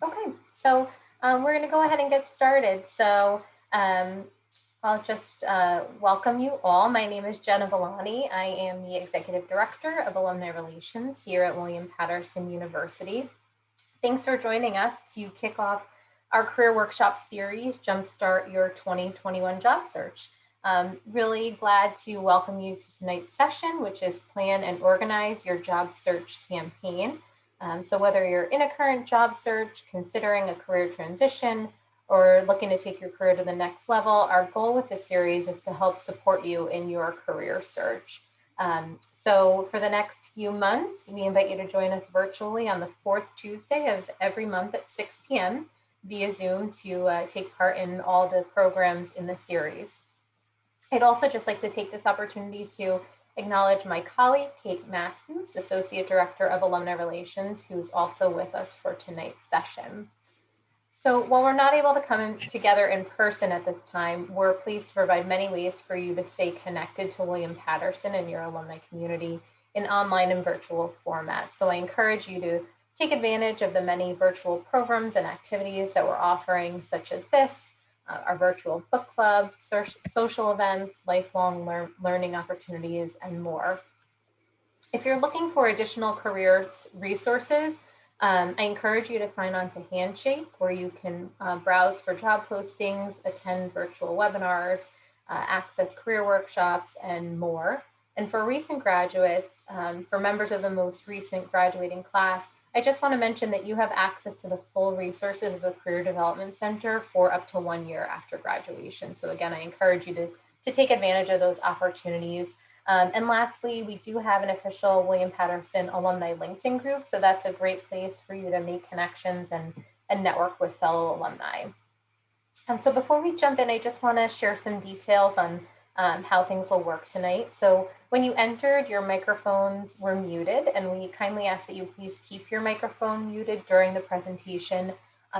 Okay, so we're going to go ahead and get started. So I'll just welcome you all. My name is Jenna Villani. I am the Executive Director of Alumni Relations here at William Patterson University. Thanks for joining us to kick off our Career Workshop series, Jumpstart Your 2021 Job Search. Really glad to welcome you to tonight's session, which is Plan and Organize Your Job Search Campaign. So whether you're in a current job search, considering a career transition, or looking to take your career to the next level, our goal with this series is to help support you in your career search. So for the next few months, we invite you to join us virtually on the fourth Tuesday of every month at 6 p.m. via Zoom to take part in all the programs in the series. I'd also just like to take this opportunity to acknowledge my colleague, Kate Matthews, Associate Director of Alumni Relations, who's also with us for tonight's session. So while we're not able to come together in person at this time, we're pleased to provide many ways for you to stay connected to William Patterson and your alumni community in online and virtual formats. So I encourage you to take advantage of the many virtual programs and activities that we're offering, such as this, our virtual book club, social events, lifelong learning opportunities, and more. If you're looking for additional careers resources, I encourage you to sign on to Handshake, where you can browse for job postings, attend virtual webinars, access career workshops, and more. And for recent graduates, for members of the most recent graduating class, I just want to mention that you have access to the full resources of the Career Development Center for up to 1 year after graduation. So again, I encourage you to take advantage of those opportunities. And lastly, we do have an official William Patterson alumni LinkedIn group. So that's a great place for you to make connections and network with fellow alumni. So before we jump in, I just want to share some details on how things will work tonight. So when you entered, your microphones were muted, and we kindly ask that you please keep your microphone muted during the presentation.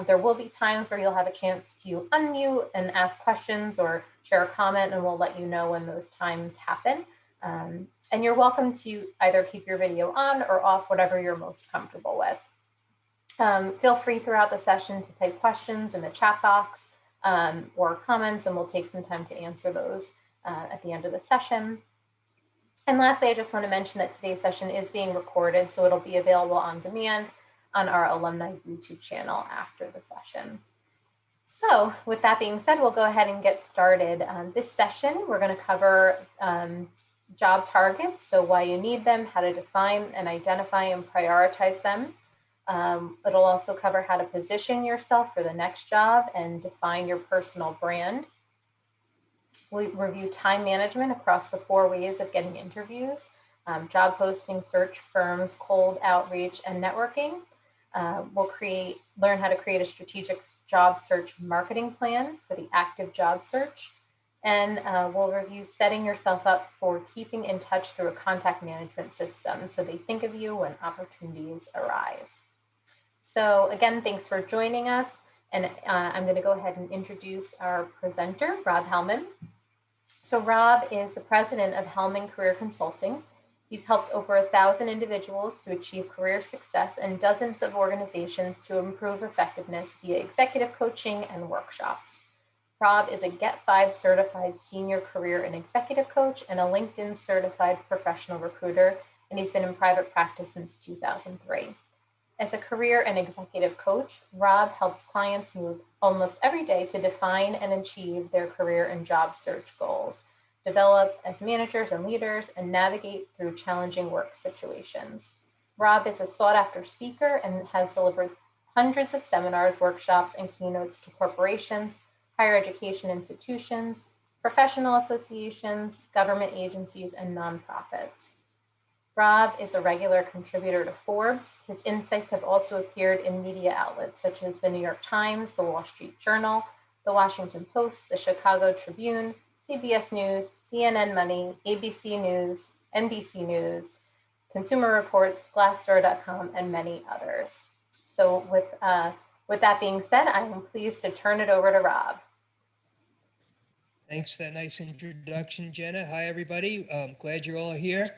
There will be times where you'll have a chance to unmute and ask questions or share a comment, and we'll let you know when those times happen. And you're welcome to either keep your video on or off, whatever you're most comfortable with. Feel free throughout the session to type questions in the chat box or comments, and we'll take some time to answer those at the end of the session. And lastly, I just want to mention that today's session is being recorded, so it'll be available on demand on our alumni YouTube channel after the session. So with that being said, we'll go ahead and get started. This session, we're going to cover job targets, so why you need them, how to define and identify and prioritize them. It'll also cover how to position yourself for the next job and define your personal brand. We review time management across the 4 ways of getting interviews: job posting, search firms, cold outreach, and networking. We'll learn how to create a strategic job search marketing plan for the active job search. And we'll review setting yourself up for keeping in touch through a contact management system so they think of you when opportunities arise. So again, thanks for joining us. And I'm going to go ahead and introduce our presenter, Rob Hellman. So Rob is the president of Hellman Career Consulting. He's helped over 1,000 individuals to achieve career success and dozens of organizations to improve effectiveness via executive coaching and workshops. Rob is a Get 5 certified senior career and executive coach and a LinkedIn certified professional recruiter, and he's been in private practice since 2003. As a career and executive coach, Rob helps clients move almost every day to define and achieve their career and job search goals, develop as managers and leaders, and navigate through challenging work situations. Rob is a sought-after speaker and has delivered hundreds of seminars, workshops, and keynotes to corporations, higher education institutions, professional associations, government agencies, and nonprofits. Rob is a regular contributor to Forbes. His insights have also appeared in media outlets such as the New York Times, the Wall Street Journal, the Washington Post, the Chicago Tribune, CBS News, CNN Money, ABC News, NBC News, Consumer Reports, Glassdoor.com, and many others. So with that being said, I am pleased to turn it over to Rob. Thanks for that nice introduction, Jenna. Hi, everybody. Glad you're all here.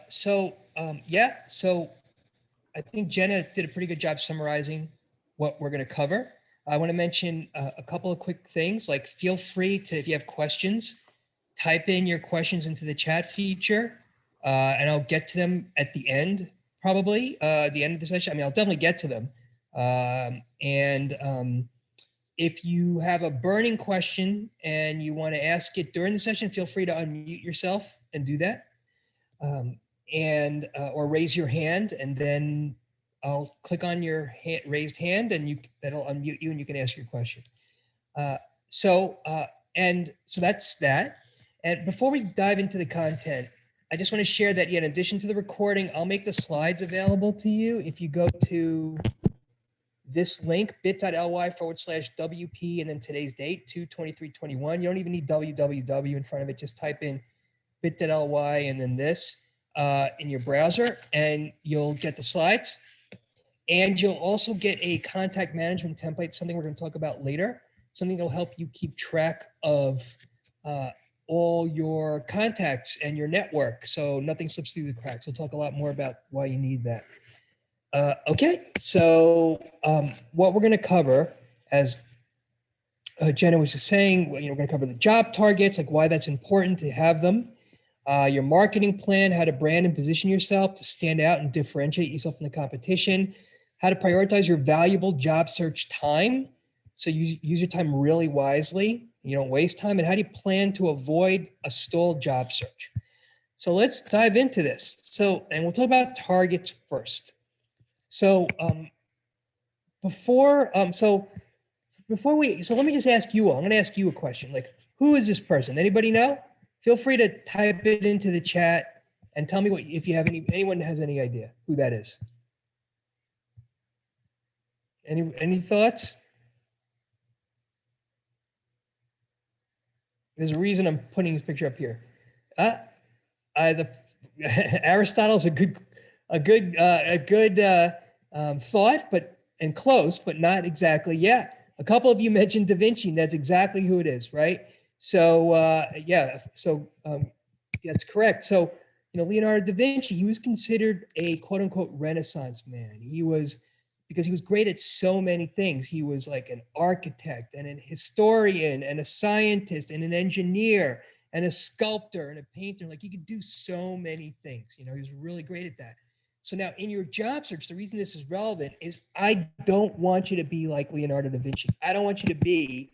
So I think Jenna did a pretty good job summarizing what we're going to cover. I want to mention a couple of quick things, like feel free to, if you have questions, type in your questions into the chat feature, and I'll get to them at the end, probably, the end of the session. I mean, I'll definitely get to them. If you have a burning question and you want to ask it during the session, feel free to unmute yourself and do that. Or raise your hand, and then I'll click on your raised hand, and that'll unmute you, and you can ask your question. So that's that. And before we dive into the content, I just want to share that, in addition to the recording, I'll make the slides available to you if you go to this link, bit.ly/WP, and then today's date, 2/23/21. You don't even need www in front of it. Just type in bit.ly and then this in your browser, and you'll get the slides. And you'll also get a contact management template, something we're going to talk about later, something that will help you keep track of all your contacts and your network, so nothing slips through the cracks. We'll talk a lot more about why you need that. Okay, so what we're going to cover, as Jenna was just saying, we're going to cover the job targets, like why that's important to have them, your marketing plan, how to brand and position yourself to stand out and differentiate yourself from the competition, how to prioritize your valuable job search time, so use your time really wisely, you don't waste time, and how do you plan to avoid a stalled job search. So let's dive into this. And we'll talk about targets first. So let me just ask you all. I'm going to ask you a question. Like, who is this person? Anybody know? Feel free to type it into the chat and tell me if you have anyone has any idea who that is. Any thoughts? There's a reason I'm putting this picture up here. Aristotle's a good thought, and close, but not exactly. Yeah, a couple of you mentioned Da Vinci, and that's exactly who it is, right? So that's correct. So Leonardo Da Vinci, he was considered a quote unquote Renaissance man. Because he was great at so many things. He was like an architect and an historian and a scientist and an engineer and a sculptor and a painter. Like, he could do so many things. He was really great at that. So now in your job search, the reason this is relevant is I don't want you to be like Leonardo da Vinci. I don't want you to be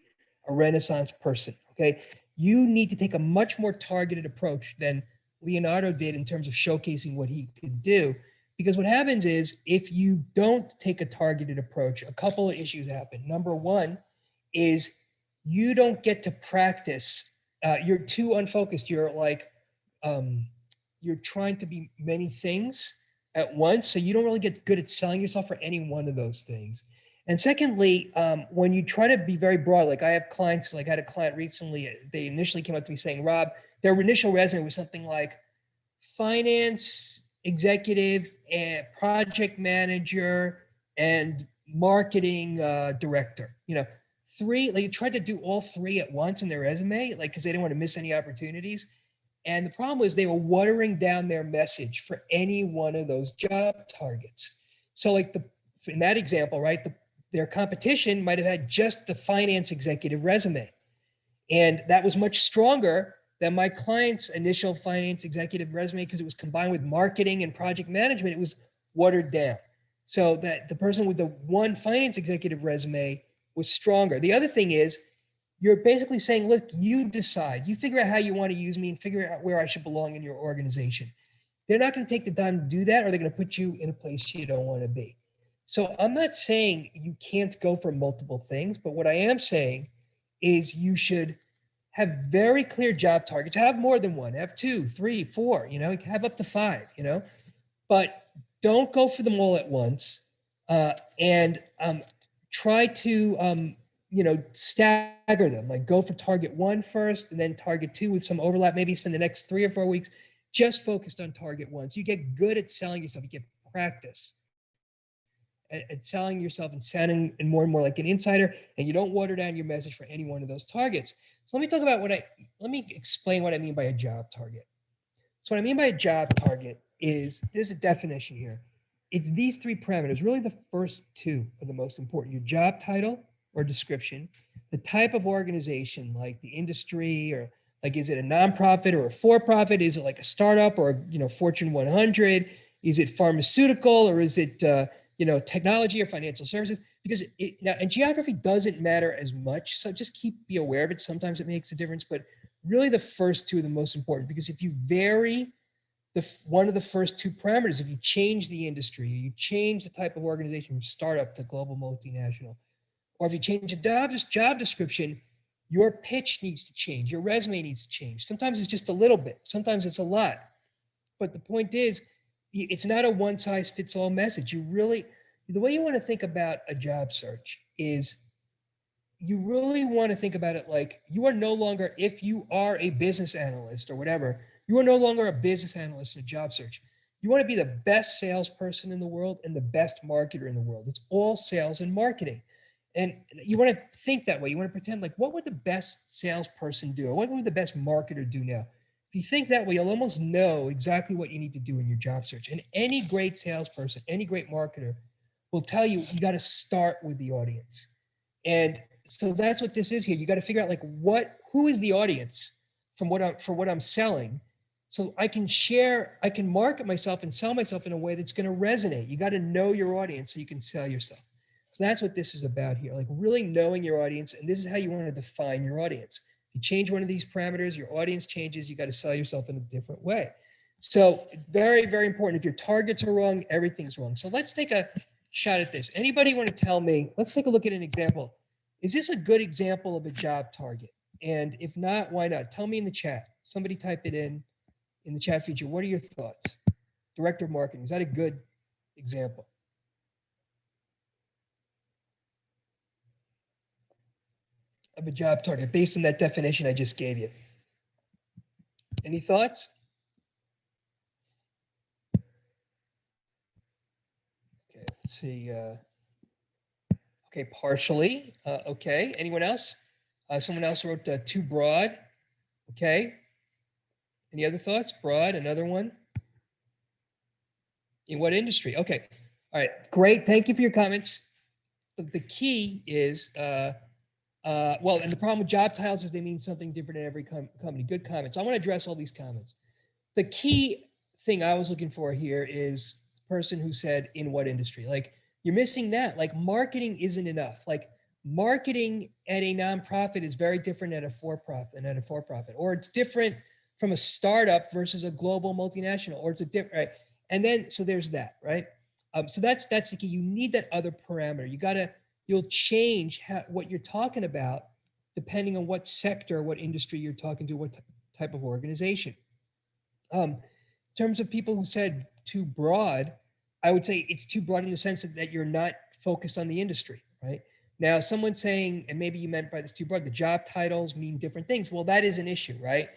a Renaissance person, okay? You need to take a much more targeted approach than Leonardo did in terms of showcasing what he could do. Because what happens is, if you don't take a targeted approach, a couple of issues happen. Number one is you don't get to practice. You're too unfocused. You're trying to be many things at once, so you don't really get good at selling yourself for any one of those things. And secondly, when you try to be very broad, like I have clients, like I had a client recently, they initially came up to me saying, Rob, their initial resume was something like finance executive and project manager and marketing director. Three, like, tried to do all three at once in their resume, like, because they didn't want to miss any opportunities. And the problem was they were watering down their message for any one of those job targets. So like in that example, right, their competition might have had just the finance executive resume. And that was much stronger than my client's initial finance executive resume, because it was combined with marketing and project management. It was watered down, so that the person with the one finance executive resume was stronger. The other thing is, you're basically saying, look, you decide. You figure out how you want to use me and figure out where I should belong in your organization. They're not going to take the time to do that, or they're going to put you in a place you don't want to be. So I'm not saying you can't go for multiple things, but what I am saying is you should have very clear job targets. Have more than one. Have 2, 3, 4. Have up to 5. But don't go for them all at once. And try to stagger them. Like, go for target 1 first, and then target 2 with some overlap. Maybe spend the next 3 or 4 weeks just focused on target 1. So you get good at selling yourself. You get practice at selling yourself and sounding more and more like an insider, and you don't water down your message for any one of those targets. So let me explain what I mean by a job target. So what I mean by a job target is, there's a definition here. it's these three parameters. Really, the first two are the most important: your job title or description, the type of organization, like the industry, or like, is it a nonprofit or a for-profit? Is it like a startup or, Fortune 100? Is it pharmaceutical, or is it technology or financial services? Because now, and geography doesn't matter as much, so just be aware of it. Sometimes it makes a difference, but really the first two are the most important, because if you vary one of the first two parameters, if you change the industry, you change the type of organization from startup to global multinational, or if you change the job description, your pitch needs to change, your resume needs to change. Sometimes it's just a little bit, sometimes it's a lot. But the point is, it's not a one size fits all message. The way you want to think about a job search is, you really want to think about it like, you are no longer, if you are a business analyst or whatever, you are no longer a business analyst in a job search. You want to be the best salesperson in the world and the best marketer in the world. It's all sales and marketing. And you want to think that way. You want to pretend like, what would the best salesperson do? Or what would the best marketer do now? If you think that way, you'll almost know exactly what you need to do in your job search. And any great salesperson, any great marketer will tell you, you got to start with the audience. And so that's what this is here. You got to figure out like, who is the audience for what I'm selling, so I can market myself and sell myself in a way that's going to resonate. You got to know your audience so you can sell yourself. So that's what this is about here, like really knowing your audience. And this is how you want to define your audience. If you change one of these parameters, your audience changes. You got to sell yourself in a different way. So very, very important. If your targets are wrong, everything's wrong. So let's take a shot at this. Anybody want to tell me? Let's take a look at an example. Is this a good example of a job target? And if not, why not? Tell me in the chat. Somebody type it in the chat feature. What are your thoughts? Director of marketing, is that a good example of a job target based on that definition I just gave you? Any thoughts? Okay, let's see. Okay, partially. Okay, anyone else? Someone else wrote too broad. Okay. Any other thoughts? Broad, another one. In what industry? Okay. All right, great. Thank you for your comments. The key is, well, and the problem with job titles is they mean something different in every company. Good comments. I want to address all these comments. The key thing I was looking for here is the person who said, in what industry? Like, you're missing that. Like, marketing isn't enough. Like, marketing at a nonprofit is very different at a for-profit, or it's different from a startup versus a global multinational, or it's a different, right? And then, so there's that, right? So that's the key. You need that other parameter. You'll change what you're talking about depending on what sector, what industry you're talking to, what type of organization. In terms of people who said too broad, I would say it's too broad in the sense that you're not focused on the industry, right? Now, someone saying, and maybe you meant by this too broad, the job titles mean different things. Well, that is an issue, right?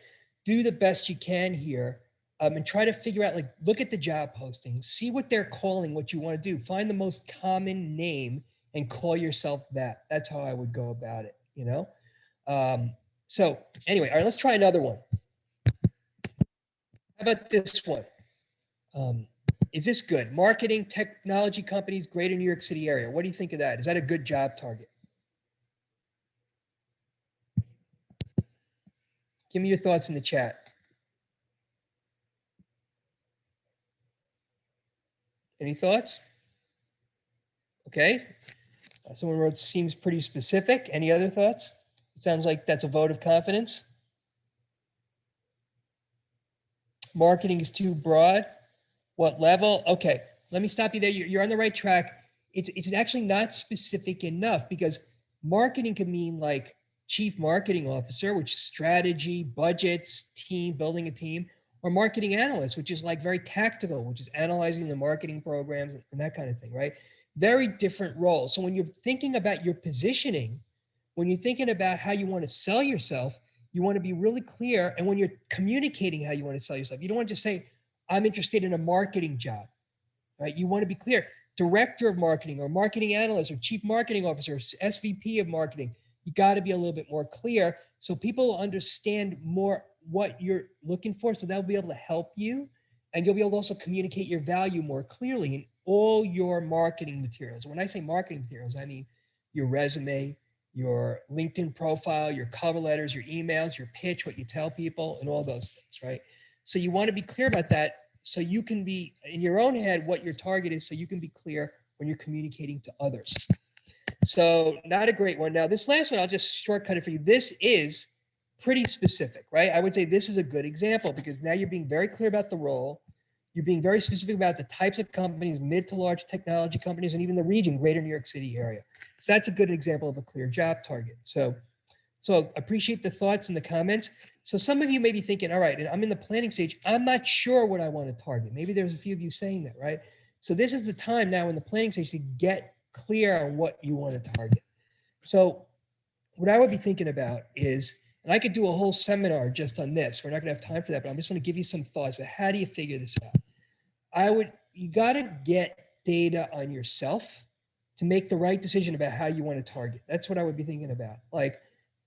Do the best you can here, and try to figure out, like, look at the job postings, see what they're calling what you want to do. Find the most common name and call yourself that. That's how I would go about it, you know? So anyway, all right, let's try another one. How about this one? Is this good? Marketing technology companies, greater New York City area. What do you think of that? Is that a good job target? Give me your thoughts in the chat. Any thoughts? Okay. Someone wrote, seems pretty specific. Any other thoughts? It sounds like that's a vote of confidence. Marketing is too broad. What level? Okay, let me stop you there. You're on the right track. It's actually not specific enough, because marketing can mean like chief marketing officer, which is strategy, budgets, team, building a team, or marketing analyst, which is like very tactical, which is analyzing the marketing programs and that kind of thing, right? Very different roles. So when you're thinking about your positioning, when you're thinking about how you want to sell yourself, you want to be really clear. And when you're communicating how you want to sell yourself, you don't want to just say, I'm interested in a marketing job, right? You want to be clear. Director of marketing, or marketing analyst, or chief marketing officer, or SVP of marketing. You got to be a little bit more clear so people understand more what you're looking for, so they'll be able to help you And you'll be able to also communicate your value more clearly in all your marketing materials. When I say marketing materials, I mean your resume, your LinkedIn profile, your cover letters, your emails, your pitch, what you tell people, and all those things, right? So you want to be clear about that so you can be in your own head what your target is, so you can be clear when you're communicating to others. So not a great one. Now, this last one, I'll just shortcut it for you. This is pretty specific, right? I would say this is a good example because now you're being very clear about the role. You're being very specific about the types of companies, mid to large technology companies, and even the region, greater New York City area. So that's a good example of a clear job target. So appreciate the thoughts and the comments. So some of you may be thinking, all right, I'm in the planning stage. I'm not sure what I want to target. Maybe there's a few of you saying that, right? So this is the time now in the planning stage to get clear on what you want to target. So what I would be thinking about is, and I could do a whole seminar just on this. We're not going to have time for that, but I just want to give you some thoughts. But how do you figure this out? You got to get data on yourself to make the right decision about how you want to target. That's what I would be thinking about. Like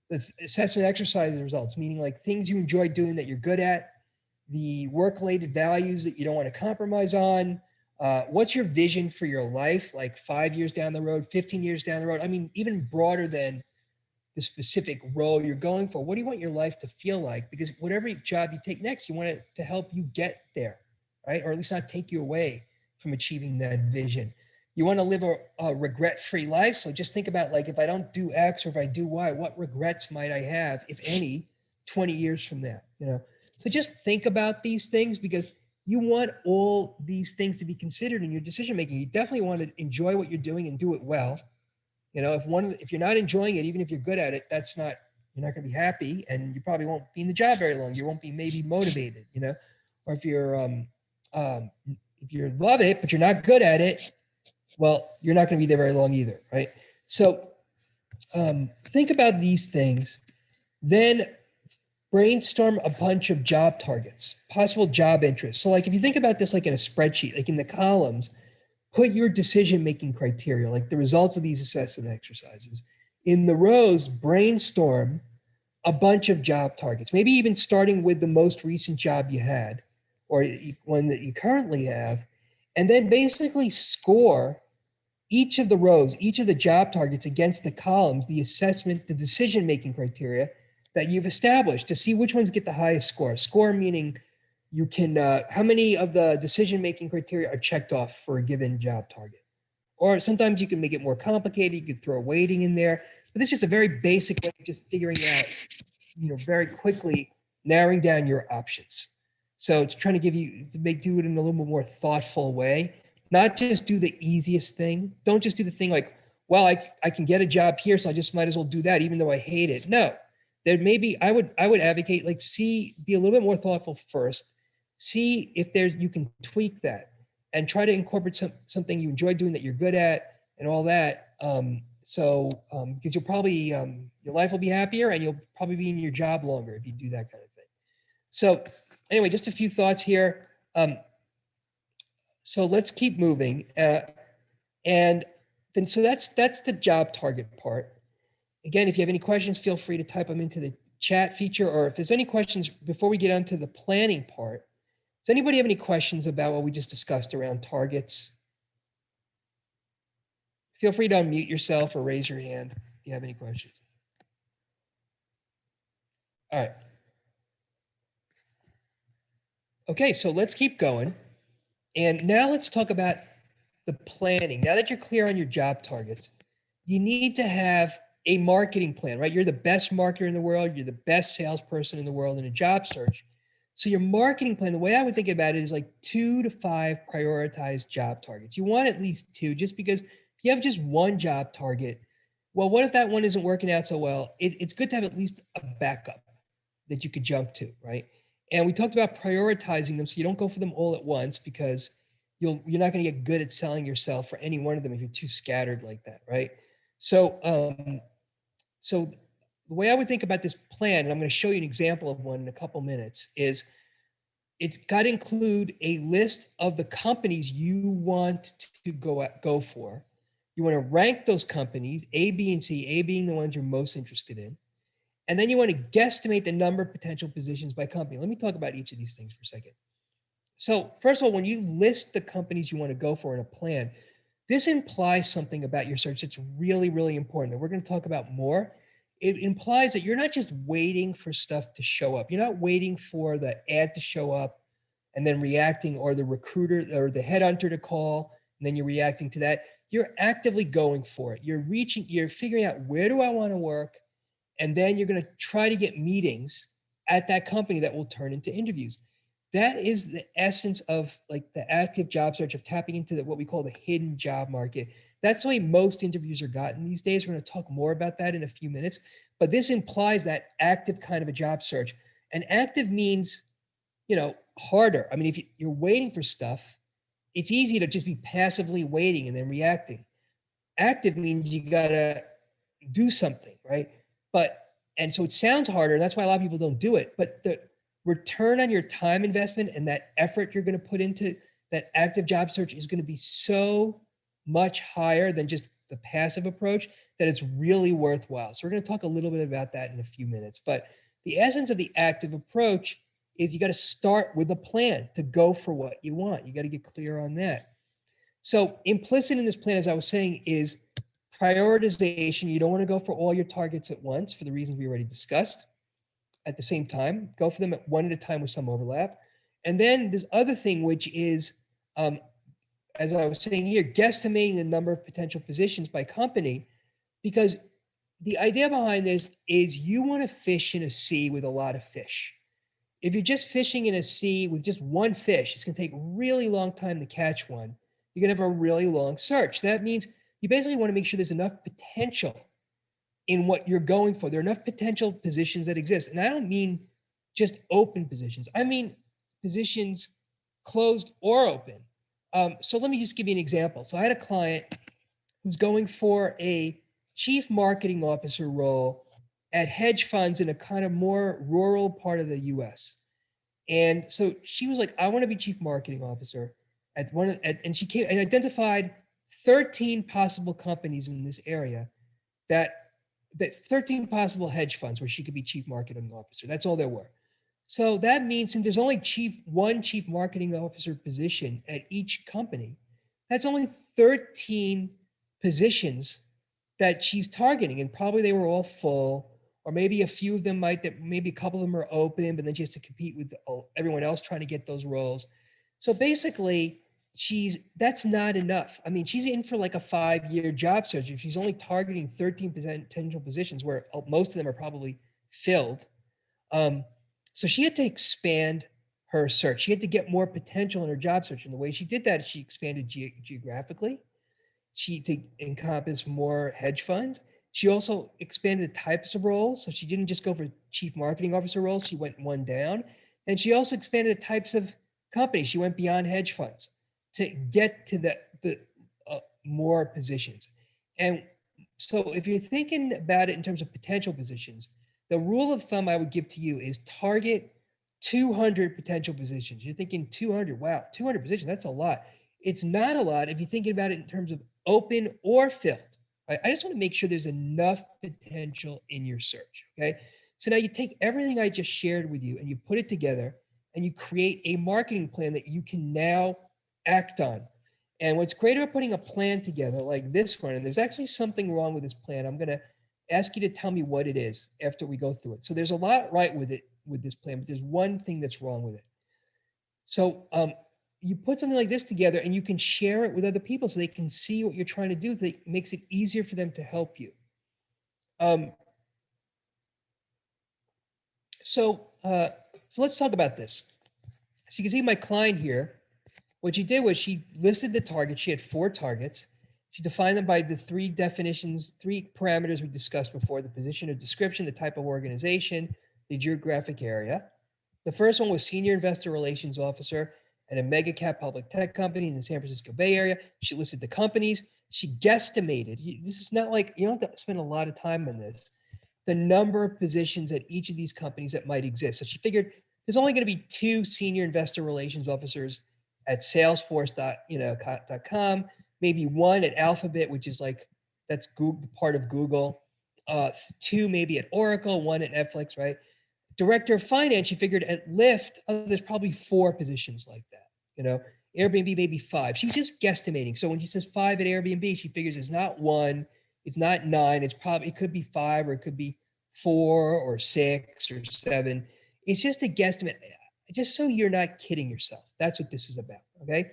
the assessment exercise results, meaning like things you enjoy doing that you're good at, the work-related values that you don't want to compromise on. What's your vision for your life, like 5 years down the road, 15 years down the road? I mean, even broader than the specific role you're going for. What do you want your life to feel like? Because whatever job you take next, you want it to help you get there, right? Or at least not take you away from achieving that vision. You want to live a regret-free life. So just think about like, if I don't do X or if I do Y, what regrets might I have, if any, 20 years from now, So just think about these things because you want all these things to be considered in your decision making. You definitely want to enjoy what you're doing and do it well. If you're not enjoying it, even if you're good at it, you're not going to be happy, and you probably won't be in the job very long. You won't be maybe motivated, or if you love it but you're not good at it, well, you're not going to be there very long either, right? So think about these things, then brainstorm a bunch of job targets, possible job interests. So like if you think about this like in a spreadsheet, like in the columns, put your decision-making criteria, like the results of these assessment exercises. In the rows, brainstorm a bunch of job targets, maybe even starting with the most recent job you had or one that you currently have, and then basically score each of the rows, each of the job targets against the columns, the assessment, the decision-making criteria that you've established to see which ones get the highest score. Score meaning you can, how many of the decision-making criteria are checked off for a given job target. Or sometimes you can make it more complicated. You could throw weighting in there, but this is just a very basic way of just figuring out, very quickly narrowing down your options. So it's trying to do it in a little bit more thoughtful way, not just do the easiest thing. Don't just do the thing like, well, I can get a job here, so I just might as well do that, even though I hate it. No, there maybe I would advocate like be a little bit more thoughtful first. See if you can tweak that and try to incorporate something you enjoy doing that you're good at and all that. Because you'll probably your life will be happier and you'll probably be in your job longer if you do that kind of thing. So anyway, just a few thoughts here. So let's keep moving. And then so that's the job target part. Again, if you have any questions, feel free to type them into the chat feature, or if there's any questions before we get on to the planning part. Does anybody have any questions about what we just discussed around targets? Feel free to unmute yourself or raise your hand if you have any questions. All right. Okay, so let's keep going. And now let's talk about the planning. Now that you're clear on your job targets, you need to have a marketing plan, right? You're the best marketer in the world. You're the best salesperson in the world in a job search. So your marketing plan, the way I would think about it is like 2 to 5 prioritized job targets. You want at least 2, just because if you have just one job target, well, what if that one isn't working out so well? It's good to have at least a backup that you could jump to, right? And we talked about prioritizing them so you don't go for them all at once, because you're not going to get good at selling yourself for any one of them if you're too scattered like that, right? So so the way I would think about this plan, and I'm going to show you an example of one in a couple minutes, is it's got to include a list of the companies you want to go for. You want to rank those companies, A, B, and C, A being the ones you're most interested in. And then you want to guesstimate the number of potential positions by company. Let me talk about each of these things for a second. So first of all, when you list the companies you want to go for in a plan, this implies something about your search that's really, really important. And we're going to talk about more. It implies that you're not just waiting for stuff to show up. You're not waiting for the ad to show up and then reacting, or the recruiter or the headhunter to call, and then you're reacting to that. You're actively going for it. You're figuring out, where do I want to work? And then you're going to try to get meetings at that company that will turn into interviews. That is the essence of like the active job search, of tapping into what we call the hidden job market. That's the way most interviews are gotten these days. We're going to talk more about that in a few minutes, but this implies that active kind of a job search. And active means, harder. I mean, if you're waiting for stuff, it's easy to just be passively waiting and then reacting. Active means you gotta do something, right? But and so it sounds harder, and that's why a lot of people don't do it. But the return on your time investment and that effort you're going to put into that active job search is going to be so much higher than just the passive approach, that it's really worthwhile. So we're going to talk a little bit about that in a few minutes. But the essence of the active approach is you got to start with a plan to go for what you want. You got to get clear on that. So implicit in this plan, as I was saying, is prioritization. You don't want to go for all your targets at once for the reasons we already discussed. At the same time, go for them at one at a time with some overlap. And then this other thing, which is, as I was saying here, guesstimating the number of potential positions by company, because the idea behind this is you want to fish in a sea with a lot of fish. If you're just fishing in a sea with just one fish, it's going to take a really long time to catch one. You're going to have a really long search. That means you basically want to make sure there's enough potential in what you're going for. There are enough potential positions that exist. And I don't mean just open positions, I mean positions closed or open. So let me just give you an example. So I had a client who's going for a chief marketing officer role at hedge funds in a kind of more rural part of the US. And so she was like, I want to be chief marketing officer and she came and identified 13 possible companies in this area, that 13 possible hedge funds where she could be chief marketing officer. That's all there were. So that means, since there's only one chief marketing officer position at each company, that's only 13 positions that she's targeting, and probably they were all full, or maybe a few of them maybe a couple of them are open, but then she has to compete with everyone else trying to get those roles. So basically, that's not enough. I mean, she's in for like a 5-year job search. If she's only targeting 13 potential positions, where most of them are probably filled, so she had to expand her search. She had to get more potential in her job search. And the way she did that is she expanded geographically. She to encompass more hedge funds. She also expanded the types of roles. So she didn't just go for chief marketing officer roles. She went one down. And she also expanded the types of companies. She went beyond hedge funds to get to the more positions. And so if you're thinking about it in terms of potential positions, the rule of thumb I would give to you is target 200 potential positions. You're thinking 200, wow, 200 positions, that's a lot. It's not a lot if you're thinking about it in terms of open or filled. Right? I just want to make sure there's enough potential in your search. Okay. So now you take everything I just shared with you and you put it together and you create a marketing plan that you can now act on. And what's great about putting a plan together like this one, and there's actually something wrong with this plan. I'm going to ask you to tell me what it is after we go through it. So there's a lot right with it, with this plan, but there's one thing that's wrong with it. So you put something like this together and you can share it with other people so they can see what you're trying to do. That makes it easier for them to help you. Um, so let's talk about this. So you can see my client here. What she did was she listed the targets. She had 4 targets. She defined them by the 3 definitions, 3 parameters we discussed before: the position or description, the type of organization, the geographic area. The first one was Senior Investor Relations Officer at a mega cap public tech company in the San Francisco Bay Area. She listed the companies. She guesstimated. This is not like, you don't have to spend a lot of time on this, the number of positions at each of these companies that might exist. So she figured there's only going to be 2 senior investor relations officers at Salesforce.com, maybe 1 at Alphabet, which is like, that's Google, part of Google, 2 maybe at Oracle, 1 at Netflix, right? Director of finance, she figured at Lyft, there's probably 4 positions like that. You know, Airbnb maybe 5. She's just guesstimating. So when she says 5 at Airbnb, she figures it's not 1, it's not 9, it could be 5 or it could be 4 or 6 or 7. It's just a guesstimate, just so you're not kidding yourself. That's what this is about. Okay.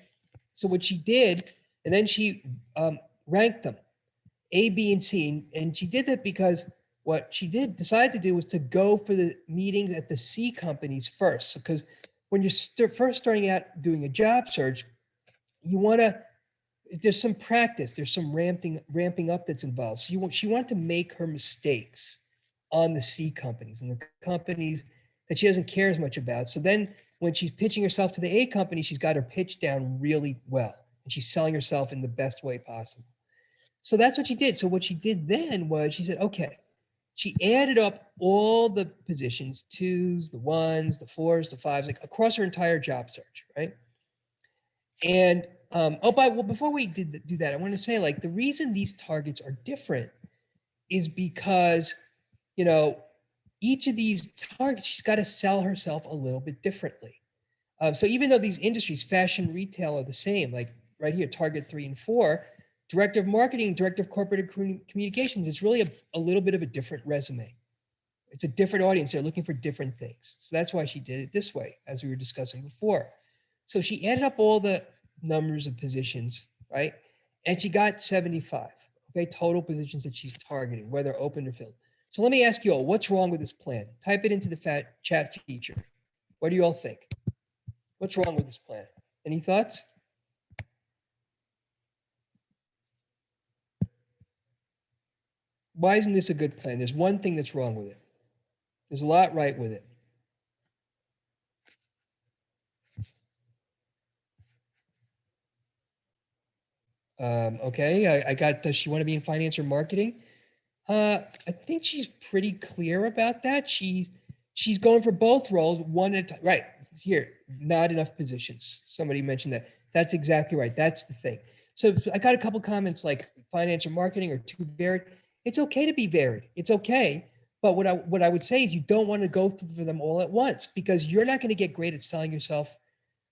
So what she did, and then she ranked them A, B, and C, and she did that because what she decided to do was to go for the meetings at the C companies first. Because when you're first starting out doing a job search, you want to, there's some practice, there's some ramping up that's involved. So she wanted to make her mistakes on the C companies and the companies that she doesn't care as much about. So then when she's pitching herself to the A company, she's got her pitch down really well, and she's selling herself in the best way possible. So that's what she did. So what she did then was she said, okay, she added up all the positions, 2s, the 1s, the 4s, the 5s, like across her entire job search, right? And before we do that, I want to say, like, the reason these targets are different is because, you know, each of these targets, she's got to sell herself a little bit differently. So even though these industries, fashion, retail, are the same, like right here, target 3 and 4, director of marketing, director of corporate communications, is really a little bit of a different resume. It's a different audience. They're looking for different things. So that's why she did it this way, as we were discussing before. So she added up all the numbers of positions, right? And she got 75, okay, total positions that she's targeting, whether open or filled. So let me ask you all, what's wrong with this plan? Type it into the chat feature. What do you all think? What's wrong with this plan? Any thoughts? Why isn't this a good plan? There's one thing that's wrong with it. There's a lot right with it. Okay, I got, does she want to be in finance or marketing? I think she's pretty clear about that. She's going for both roles, one at a time. Right, here, not enough positions. Somebody mentioned that. That's exactly right. That's the thing. So I got a couple comments like finance or marketing are too varied. It's okay to be varied. It's okay. But what I would say is you don't want to go for them all at once, because you're not going to get great at selling yourself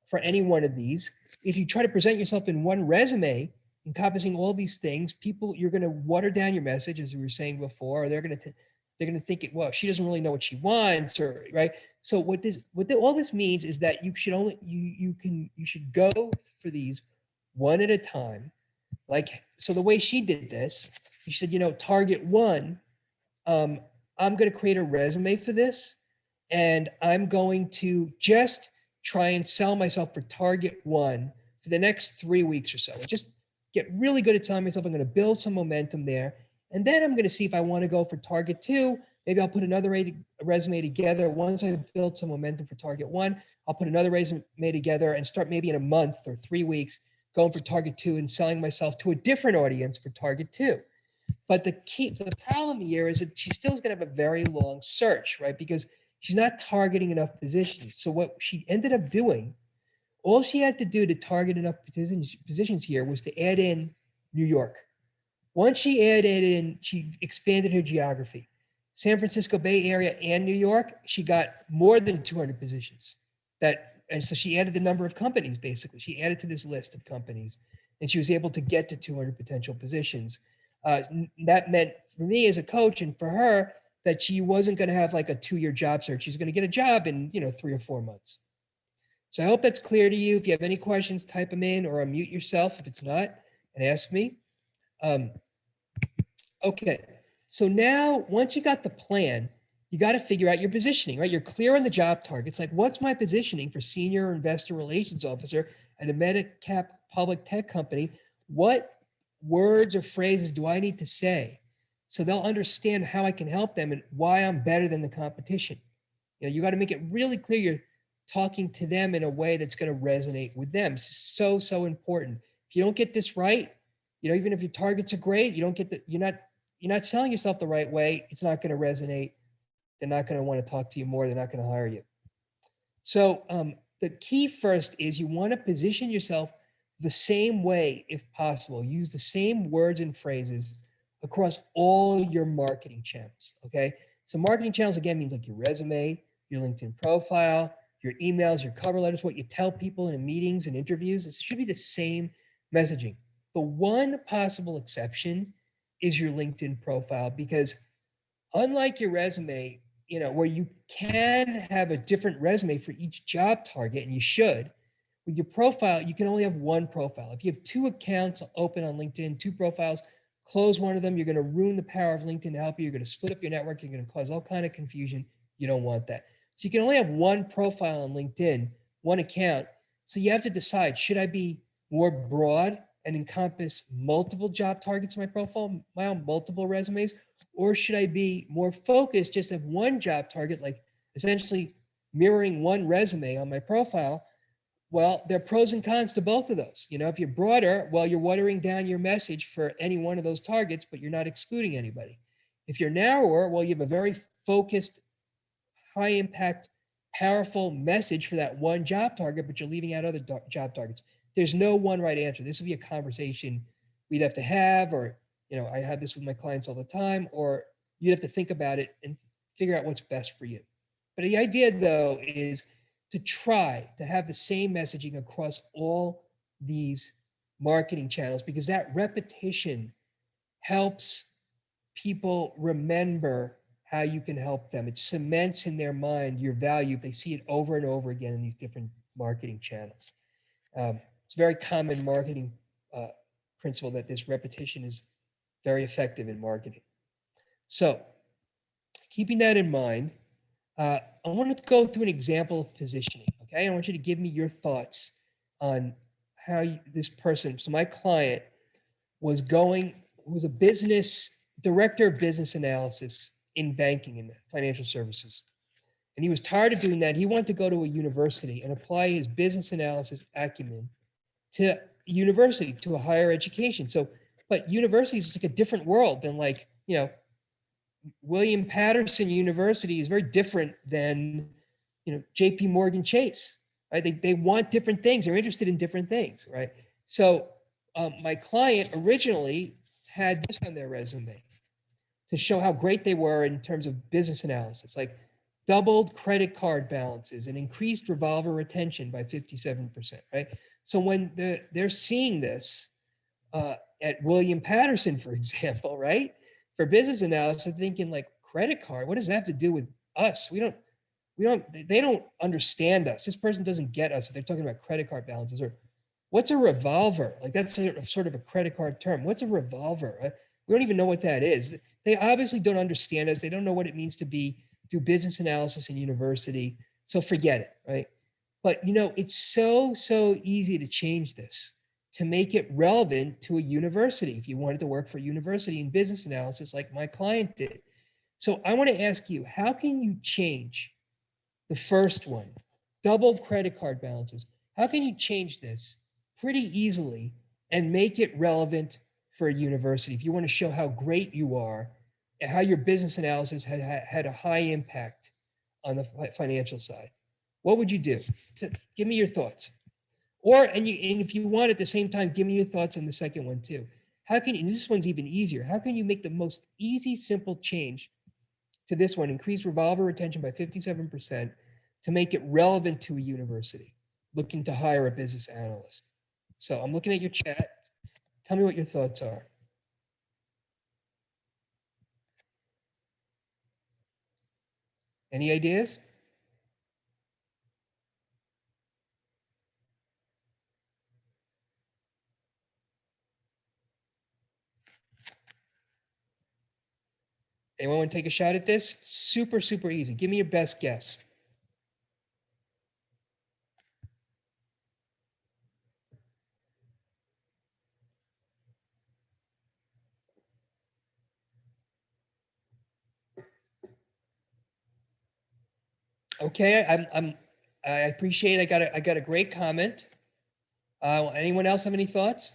for any one of these. If you try to present yourself in one resume encompassing all these things, people, you're going to water down your message, as we were saying before, or they're going to think it, well, she doesn't really know what she wants, or right. So all this means is that you should only you should go for these one at a time. Like, so the way she did this, she said, target 1, I'm going to create a resume for this, and I'm going to just try and sell myself for target 1 for the next 3 weeks or so. And just get really good at selling myself. I'm going to build some momentum there. And then I'm going to see if I want to go for target 2. Maybe I'll put another resume together. Once I've built some momentum for target 1, I'll put another resume together and start maybe in a month or 3 weeks going for target 2 and selling myself to a different audience for target 2. But the problem here is that she still is going to have a very long search, right? Because she's not targeting enough positions. So what she ended up doing, all she had to do to target enough positions here was to add in New York. Once she added in, she expanded her geography. San Francisco Bay Area and New York, she got more than 200 positions. And so she added the number of companies, basically. She added to this list of companies, and she was able to get to 200 potential positions. That meant for me as a coach and for her that she wasn't going to have like a 2-year job search. She's going to get a job in 3 or 4 months. So I hope that's clear to you. If you have any questions, type them in or unmute yourself if it's not and ask me. Okay, so now once you got the plan, you got to figure out your positioning, right? You're clear on the job targets. Like, what's my positioning for senior investor relations officer at a meta-cap public tech company? What words or phrases do I need to say so they'll understand how I can help them and why I'm better than the competition? You got to make it really clear you're talking to them in a way that's going to resonate with them. So important. If you don't get this right, even if your targets are great, you're not selling yourself the right way, it's not going to resonate. They're not going to want to talk to you more. They're not going to hire you. So the key first is you want to position yourself the same way if possible. Use the same words and phrases across all your marketing channels, okay? So marketing channels, again, means like your resume, your LinkedIn profile, your emails, your cover letters, what you tell people in meetings and interviews. It should be the same messaging. The one possible exception is your LinkedIn profile, because unlike your resume, where you can have a different resume for each job target, and you should, with your profile, you can only have one profile. If you have two accounts open on LinkedIn, two profiles, close one of them, you're going to ruin the power of LinkedIn to help you. You're going to split up your network. You're going to cause all kind of confusion. You don't want that. So you can only have one profile on LinkedIn, one account. So you have to decide, should I be more broad and encompass multiple job targets in my profile, multiple resumes, or should I be more focused, just have one job target, like essentially mirroring one resume on my profile? Well, there are pros and cons to both of those. If you're broader, well, you're watering down your message for any one of those targets, but you're not excluding anybody. If you're narrower, well, you have a very focused, high impact, powerful message for that one job target, but you're leaving out other job targets. There's no one right answer. This would be a conversation we'd have to have, or, I have this with my clients all the time, or you'd have to think about it and figure out what's best for you. But the idea, though, is to try to have the same messaging across all these marketing channels, because that repetition helps people remember how you can help them. It cements in their mind your value if they see it over and over again in these different marketing channels. It's a very common marketing uh, principle that this repetition is very effective in marketing. So, keeping that in mind, I want to go through an example of positioning. Okay, I want you to give me your thoughts on how this person. So my client was a business director of business analysis in banking and financial services, and he was tired of doing that. He wanted to go to a university and apply his business analysis acumen to university, to a higher education. So, but universities is like a different world than, like, William Patterson University is very different than, J.P. Morgan Chase, right? They want different things. They're interested in different things, right? So my client originally had this on their resume to show how great they were in terms of business analysis, like doubled credit card balances and increased revolver retention by 57%, right? So when they're seeing this at William Patterson, for example, right, for business analysis, thinking like, credit card, what does that have to do with us? They don't understand us. This person doesn't get us. They're talking about credit card balances. Or what's a revolver? Like, that's sort of a credit card term. What's a revolver? We don't even know what that is. They obviously don't understand us. They don't know what it means to do business analysis in university. So forget it, right? But it's so easy to change this, to make it relevant to a university. If you wanted to work for a university in business analysis, like my client did. So I want to ask you, how can you change the first one, double credit card balances? How can you change this pretty easily and make it relevant for a university? If you want to show how great you are and how your business analysis had a high impact on the financial side, what would you do? So give me your thoughts. And if you want, at the same time, give me your thoughts on the second one too. How can you, and this one's even easier, how can you make the most easy, simple change to this one, increase revolver retention by 57%, to make it relevant to a university looking to hire a business analyst? So I'm looking at your chat. Tell me what your thoughts are. Any ideas? Anyone want to take a shot at this? Super, super easy. Give me your best guess. Okay, I appreciate it. I got a great comment. Anyone else have any thoughts?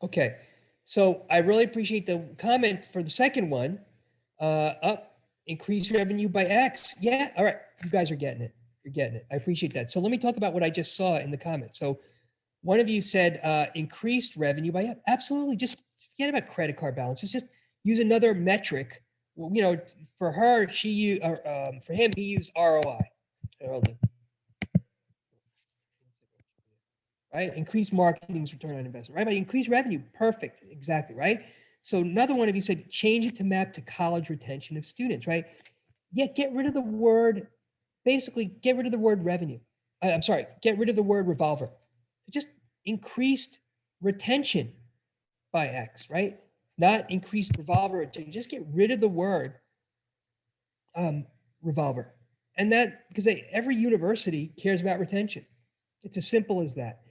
Okay, so I really appreciate the comment for the second one. Up, increase revenue by X. Yeah, all right, you guys are getting it. You're getting it. I appreciate that. So let me talk about what I just saw in the comments. So one of you said increased revenue by X. Absolutely, just forget about credit card balance. It's just use another metric. Well, for her, for him, he used ROI. Hold on. Right? Increase marketing's return on investment, right? But increase revenue, perfect, exactly, right? So another one of you said change it to map to college retention of students, right? Yeah, get rid of the word, basically get rid of the word revenue. I'm sorry, get rid of the word revolver. Just increased retention by X, right? Not increased revolver. Just get rid of the word revolver. And that, because every university cares about retention. It's as simple as that.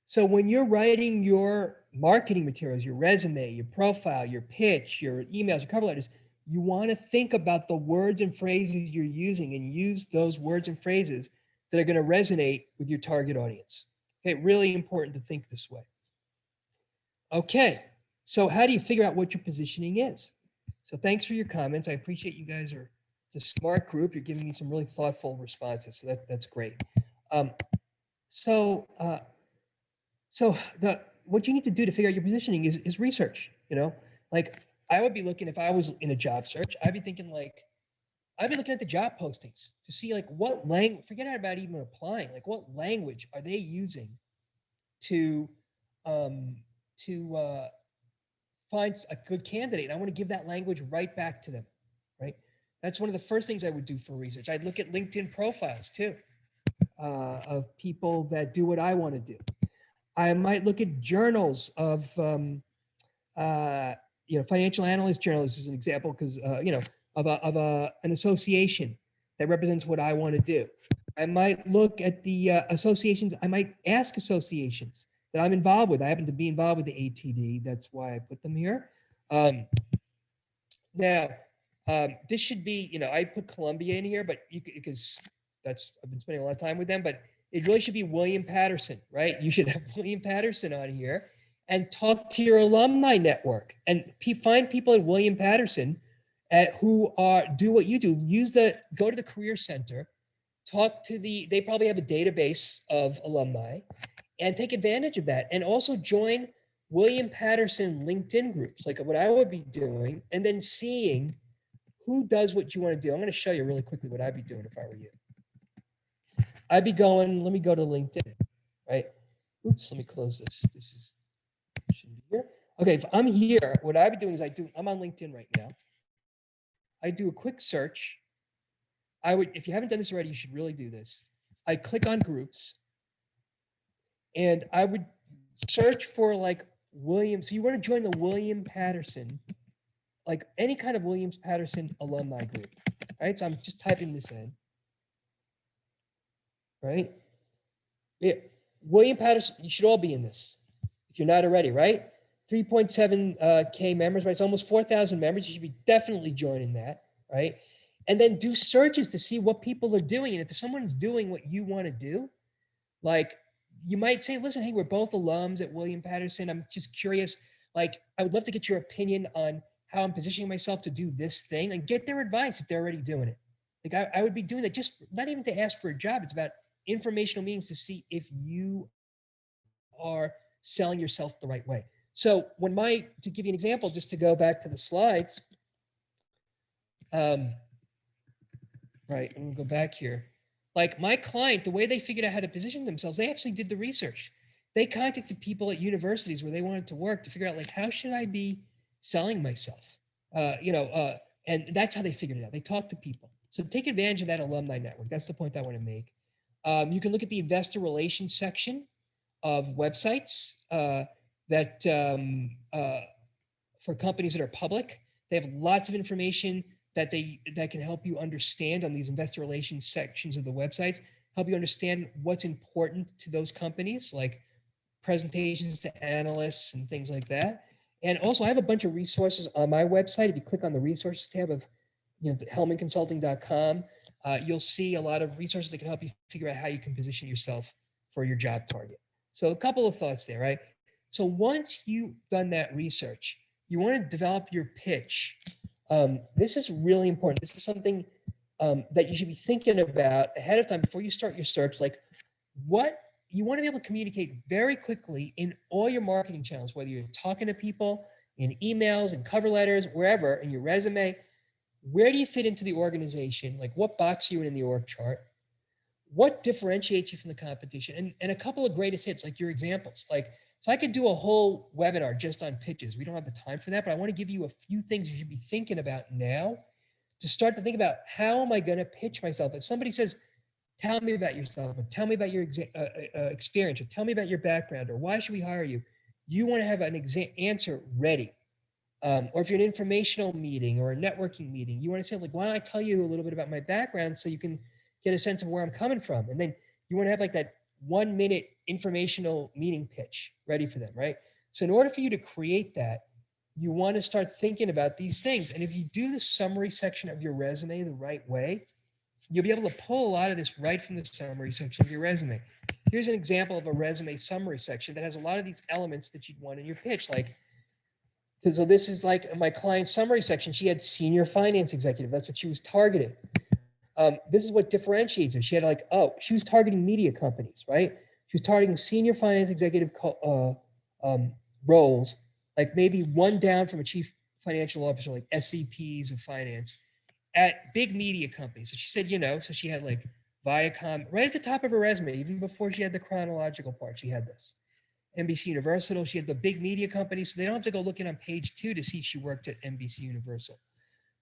So when you're writing your marketing materials, your resume, your profile, your pitch, your emails, your cover letters, you want to think about the words and phrases you're using and use those words and phrases that are going to resonate with your target audience. Okay, really important to think this way. Okay, so how do you figure out what your positioning is? So thanks for your comments. I appreciate you guys are, it's a smart group. You're giving me some really thoughtful responses. So that's great. Um, so uh, so what you need to do to figure out your positioning is research. Like I would be looking, if I was in a job search, I'd be thinking like, I'd be looking at the job postings to see like what language, forget about even applying, like what language are they using to um, to find a good candidate. And I want to give that language right back to them, right? That's one of the first things I would do for research. I'd look at LinkedIn profiles too, of people that do what I want to do. I might look at journals of, uh, financial analyst journals as an example, because, an association that represents what I want to do. I might look at the associations. I might ask associations that I'm involved with. I happen to be involved with the ATD. That's why I put them here. Now, this should be, I put Columbia in here, but because I've been spending a lot of time with them, but it really should be William Patterson, right? You should have William Patterson on here and talk to your alumni network and find people at William Patterson who do what you do. Go to the Career Center, they probably have a database of alumni, and take advantage of that. And also join William Patterson LinkedIn groups, like what I would be doing, and then seeing who does what you want to do. I'm going to show you really quickly what I'd be doing if I were you. I'd be going, let me go to LinkedIn, right? Oops, let me close this. Shouldn't be here. Okay, if I'm here, what I'd be doing is I'm on LinkedIn right now. I do a quick search. If you haven't done this already, you should really do this. I click on groups, and I would search for like William. So you want to join the William Patterson, like any kind of Williams Patterson alumni group, right? So I'm just typing this in, right? Yeah, William Patterson, you should all be in this if you're not already, right? 3.7K members, right? It's almost 4,000 members. You should be definitely joining that, right? And then do searches to see what people are doing. And if someone's doing what you want to do, like you might say, listen, hey, we're both alums at William Patterson. I'm just curious. Like, I would love to get your opinion on how I'm positioning myself to do this thing, and get their advice if they're already doing it. Like I would be doing that, just not even to ask for a job. It's about informational meetings to see if you are selling yourself the right way. So to give you an example, just to go back to the slides, right, I'm gonna go back here. Like my client, the way they figured out how to position themselves, they actually did the research. They contacted people at universities where they wanted to work to figure out, like, how should I be selling myself? And that's how they figured it out. They talked to people. So take advantage of that alumni network. That's the point I want to make. You can look at the investor relations section of websites that for companies that are public. They have lots of information that can help you understand on these investor relations sections of the websites, help you understand what's important to those companies, like presentations to analysts and things like that. And also, I have a bunch of resources on my website. If you click on the resources tab of hellmanconsulting.com, you'll see a lot of resources that can help you figure out how you can position yourself for your job target. So a couple of thoughts there, right? So once you've done that research, you want to develop your pitch. This is really important. This is something that you should be thinking about ahead of time before you start your search. Like, what you want to be able to communicate very quickly in all your marketing channels, whether you're talking to people in emails and cover letters, wherever, in your resume. Where do you fit into the organization? Like what box are you in the org chart? What differentiates you from the competition? And a couple of greatest hits, like your examples. Like, so I could do a whole webinar just on pitches. We don't have the time for that, but I want to give you a few things you should be thinking about now to start to think about how am I going to pitch myself? If somebody says, tell me about yourself, or tell me about your experience, or tell me about your background, or why should we hire you? You want to have an answer ready. Or if you're an informational meeting or a networking meeting, you want to say, like, why don't I tell you a little bit about my background so you can get a sense of where I'm coming from? And then you want to have like that 1 minute informational meeting pitch ready for them, right? So in order for you to create that, you want to start thinking about these things. And if you do the summary section of your resume the right way, you'll be able to pull a lot of this right from the summary section of your resume. Here's an example of a resume summary section that has a lot of these elements that you'd want in your pitch. Like, so this is like my client summary section. She had senior finance executive. That's what she was targeting. This is what differentiates her. She had like, she was targeting media companies, right? She was targeting senior finance executive roles, like maybe one down from a chief financial officer, like SVPs of finance at big media companies. So she said, so she had like Viacom right at the top of her resume, even before she had the chronological part, she had this. NBC Universal, she had the big media companies, so they don't have to go looking on page 2 to see she worked at NBC Universal.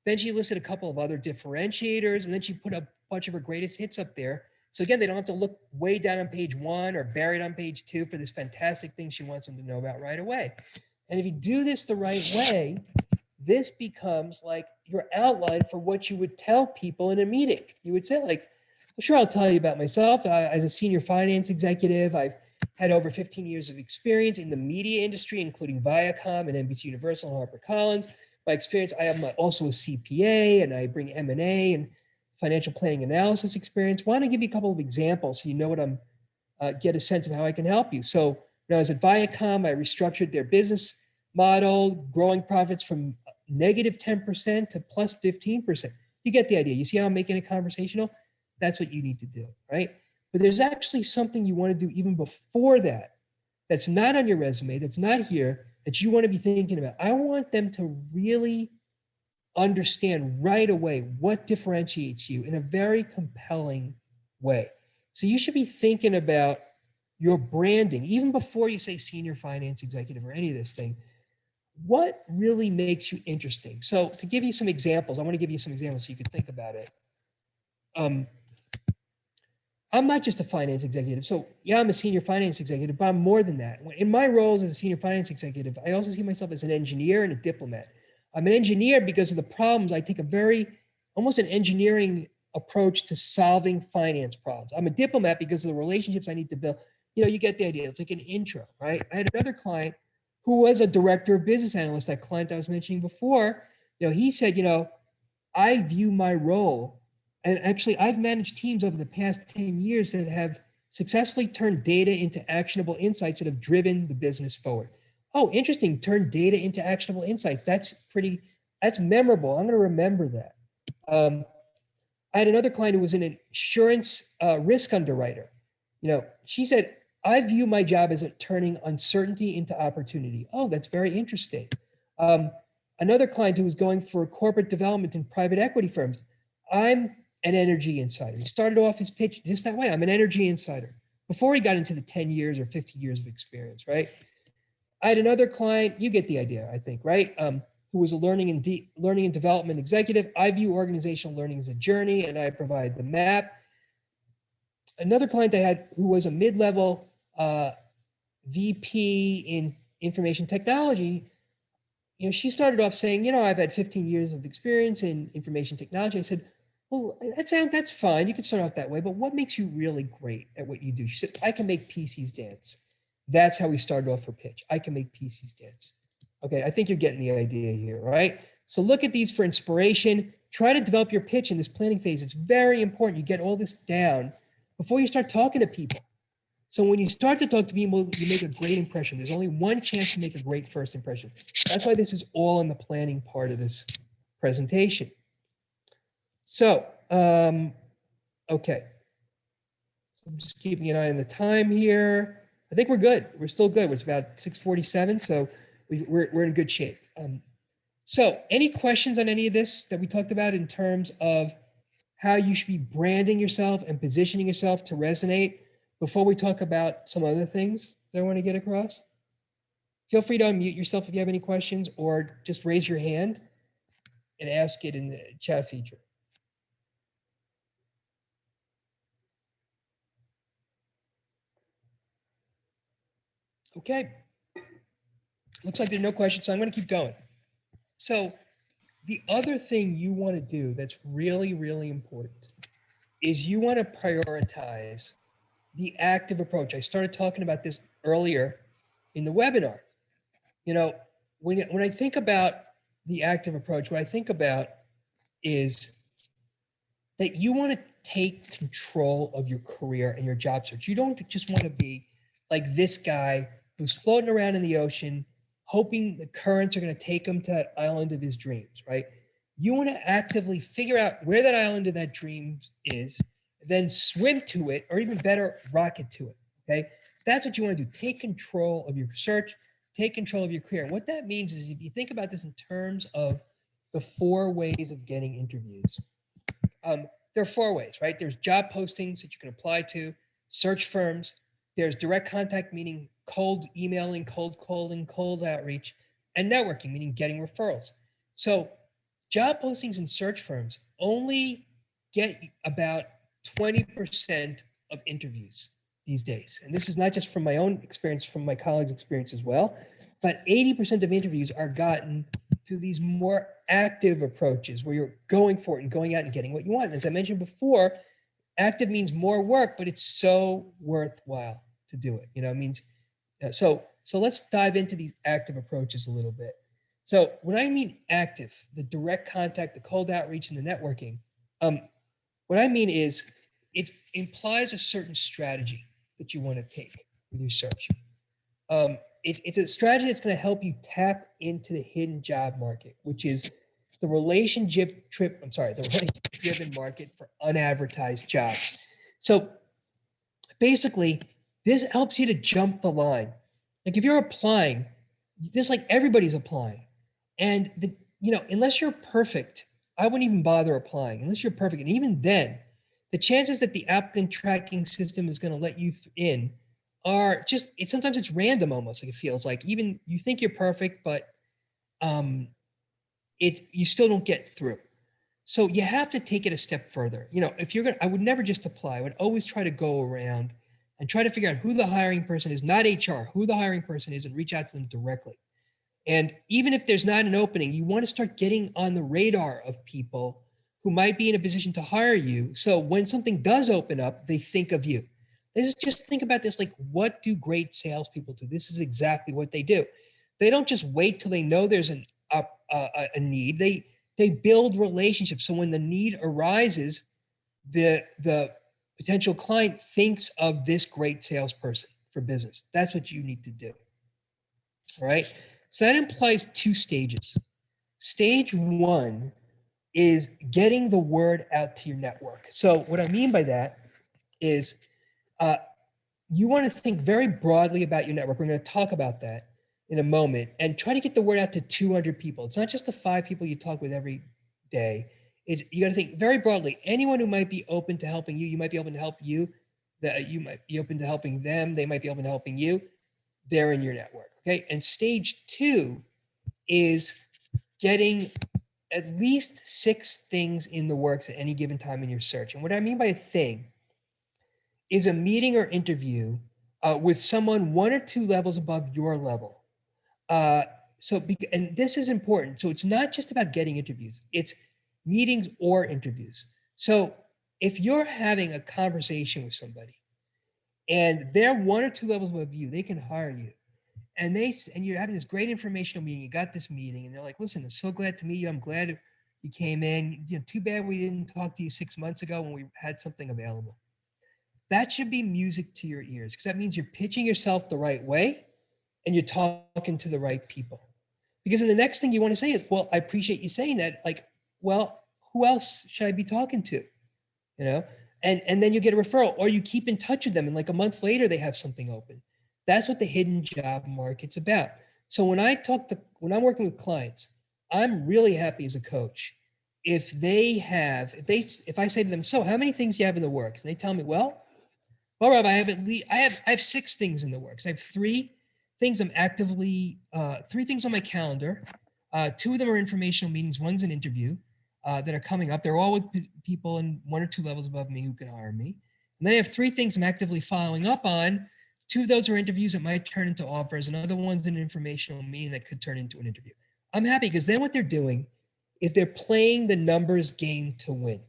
Then she listed a couple of other differentiators, and then she put a bunch of her greatest hits up there. So again, they don't have to look way down on page 1 or buried on page 2 for this fantastic thing she wants them to know about right away. And if you do this the right way, this becomes like your outline for what you would tell people in a meeting. You would say, like, well, sure, I'll tell you about myself. As a senior finance executive, I've had over 15 years of experience in the media industry, including Viacom and NBC Universal and HarperCollins. My experience, I am also a CPA, and I bring M&A and financial planning analysis experience. Want to give you a couple of examples so you know what I'm, get a sense of how I can help you. So when I was at Viacom, I restructured their business model, growing profits from negative 10% to plus 15%. You get the idea. You see how I'm making it conversational? That's what you need to do, right? But there's actually something you want to do even before that, that's not on your resume, that's not here, that you want to be thinking about. I want them to really understand right away what differentiates you in a very compelling way. So you should be thinking about your branding, even before you say senior finance executive or any of this thing. What really makes you interesting? So to give you some examples, I want to give you some examples so you can think about it. I'm not just a finance executive. So yeah, I'm a senior finance executive, but I'm more than that. In my roles as a senior finance executive, I also see myself as an engineer and a diplomat. I'm an engineer because of the problems. I take a very, almost an engineering approach to solving finance problems. I'm a diplomat because of the relationships I need to build. You get the idea. It's like an intro, right? I had another client who was a director of business analyst, that client I was mentioning before. He said, I view my role, and actually I've managed teams over the past 10 years that have successfully turned data into actionable insights that have driven the business forward. Oh, interesting, turn data into actionable insights. That's memorable. I'm going to remember that. I had another client who was an insurance risk underwriter. She said, I view my job as turning uncertainty into opportunity. Oh, that's very interesting. Another client who was going for corporate development in private equity firms. I'm an energy insider. He started off his pitch just that way. I'm an energy insider before he got into the 10 years or 50 years of experience, right? I had another client, you get the idea, I think, right? Who was a learning and development executive. I view organizational learning as a journey, and I provide the map. Another client I had who was a mid-level VP in information technology, she started off saying, I've had 15 years of experience in information technology. I said, well, that's fine. You can start off that way, but what makes you really great at what you do? She said, I can make PCs dance. That's how we started off her pitch. I can make PCs dance. Okay, I think you're getting the idea here, right? So look at these for inspiration. Try to develop your pitch in this planning phase. It's very important you get all this down before you start talking to people. So when you start to talk to people, you make a great impression. There's only one chance to make a great first impression. That's why this is all in the planning part of this presentation. So, okay. So I'm just keeping an eye on the time here. I think we're good. We're still good. It's about 6:47. So we're in good shape. So any questions on any of this that we talked about in terms of how you should be branding yourself and positioning yourself to resonate before we talk about some other things that I want to get across? Feel free to unmute yourself if you have any questions, or just raise your hand and ask it in the chat feature. Okay. Looks like there are no questions, so I'm going to keep going. So the other thing you want to do that's really, really important is you want to prioritize the active approach. I started talking about this earlier in the webinar. You know, when I think about the active approach, what I think about is that you want to take control of your career and your job search. You don't just want to be like this guy who's floating around in the ocean, hoping the currents are going to take him to that island of his dreams, right? You want to actively figure out where that island of that dreams is, then swim to it, or even better, rocket to it, okay? That's what you want to do. Take control of your search, take control of your career. And what that means is if you think about this in terms of the 4 ways of getting interviews, there are 4 ways, right? There's job postings that you can apply to, search firms, there's direct contact, meaning cold emailing, cold calling, cold outreach, and networking, meaning getting referrals. So job postings and search firms only get about 20% of interviews these days. And this is not just from my own experience, from my colleagues' experience as well, but 80% of interviews are gotten through these more active approaches where you're going for it and going out and getting what you want. And as I mentioned before, active means more work, but it's so worthwhile to do it. You know, it means so let's dive into these active approaches a little bit. So when I mean active, the direct contact, the cold outreach, and the networking, what I mean is it implies a certain strategy that you want to take with your search. It's a strategy that's going to help you tap into the hidden job market, which is the relationship-driven market for unadvertised jobs. So basically, this helps you to jump the line. Like if you're applying, just like everybody's applying, and unless you're perfect, I wouldn't even bother applying unless you're perfect. And even then, the chances that the applicant tracking system is going to let you in are just sometimes it's random almost. Like it feels like even you think you're perfect, but you still don't get through. So you have to take it a step further. If you're I would never just apply. I would always try to go around and try to figure out who the hiring person is, not HR, who the hiring person is, and reach out to them directly. And even if there's not an opening, you want to start getting on the radar of people who might be in a position to hire you. So when something does open up, they think of you. Just think about this, like what do great salespeople do? This is exactly what they do. They don't just wait till they know there's a need. They build relationships. So when the need arises, the potential client thinks of this great salesperson for business. That's what you need to do. All right. So that implies 2 stages. Stage 1 is getting the word out to your network. So what I mean by that is you want to think very broadly about your network. We're going to talk about that in a moment, and try to get the word out to 200 people. It's not just the 5 people you talk with every day. You got to think very broadly. Anyone who might be open to helping you, you might be open to help you, that you might be open to helping them, they might be open to helping you. They're in your network. Okay. And stage 2 is getting at least 6 things in the works at any given time in your search. And what I mean by a thing is a meeting or interview with someone 1 or 2 levels above your level. And this is important. So it's not just about getting interviews, it's meetings or interviews. So if you're having a conversation with somebody and they're 1 or 2 levels above you, they can hire you. And you're having this great informational meeting. You got this meeting, and they're like, "Listen, I'm so glad to meet you. I'm glad you came in. Too bad we didn't talk to you 6 months ago when we had something available." That should be music to your ears, because that means you're pitching yourself the right way, and you're talking to the right people. Because then the next thing you want to say is, "Well, I appreciate you saying that. Like, well, who else should I be talking to?" And then you get a referral, or you keep in touch with them, and like a month later they have something open. That's what the hidden job market's about. So when I'm working with clients, I'm really happy as a coach if I say to them, so how many things do you have in the works? And they tell me, well, Rob, I have 6 things in the works. I have three things on my calendar. 2 of them are informational meetings. One's an interview that are coming up. They're all with people in 1 or 2 levels above me who can hire me. And then I have 3 things I'm actively following up on. 2 of those are interviews that might turn into offers. Another one's an informational meeting that could turn into an interview. I'm happy because then what they're doing is they're playing the numbers game to win.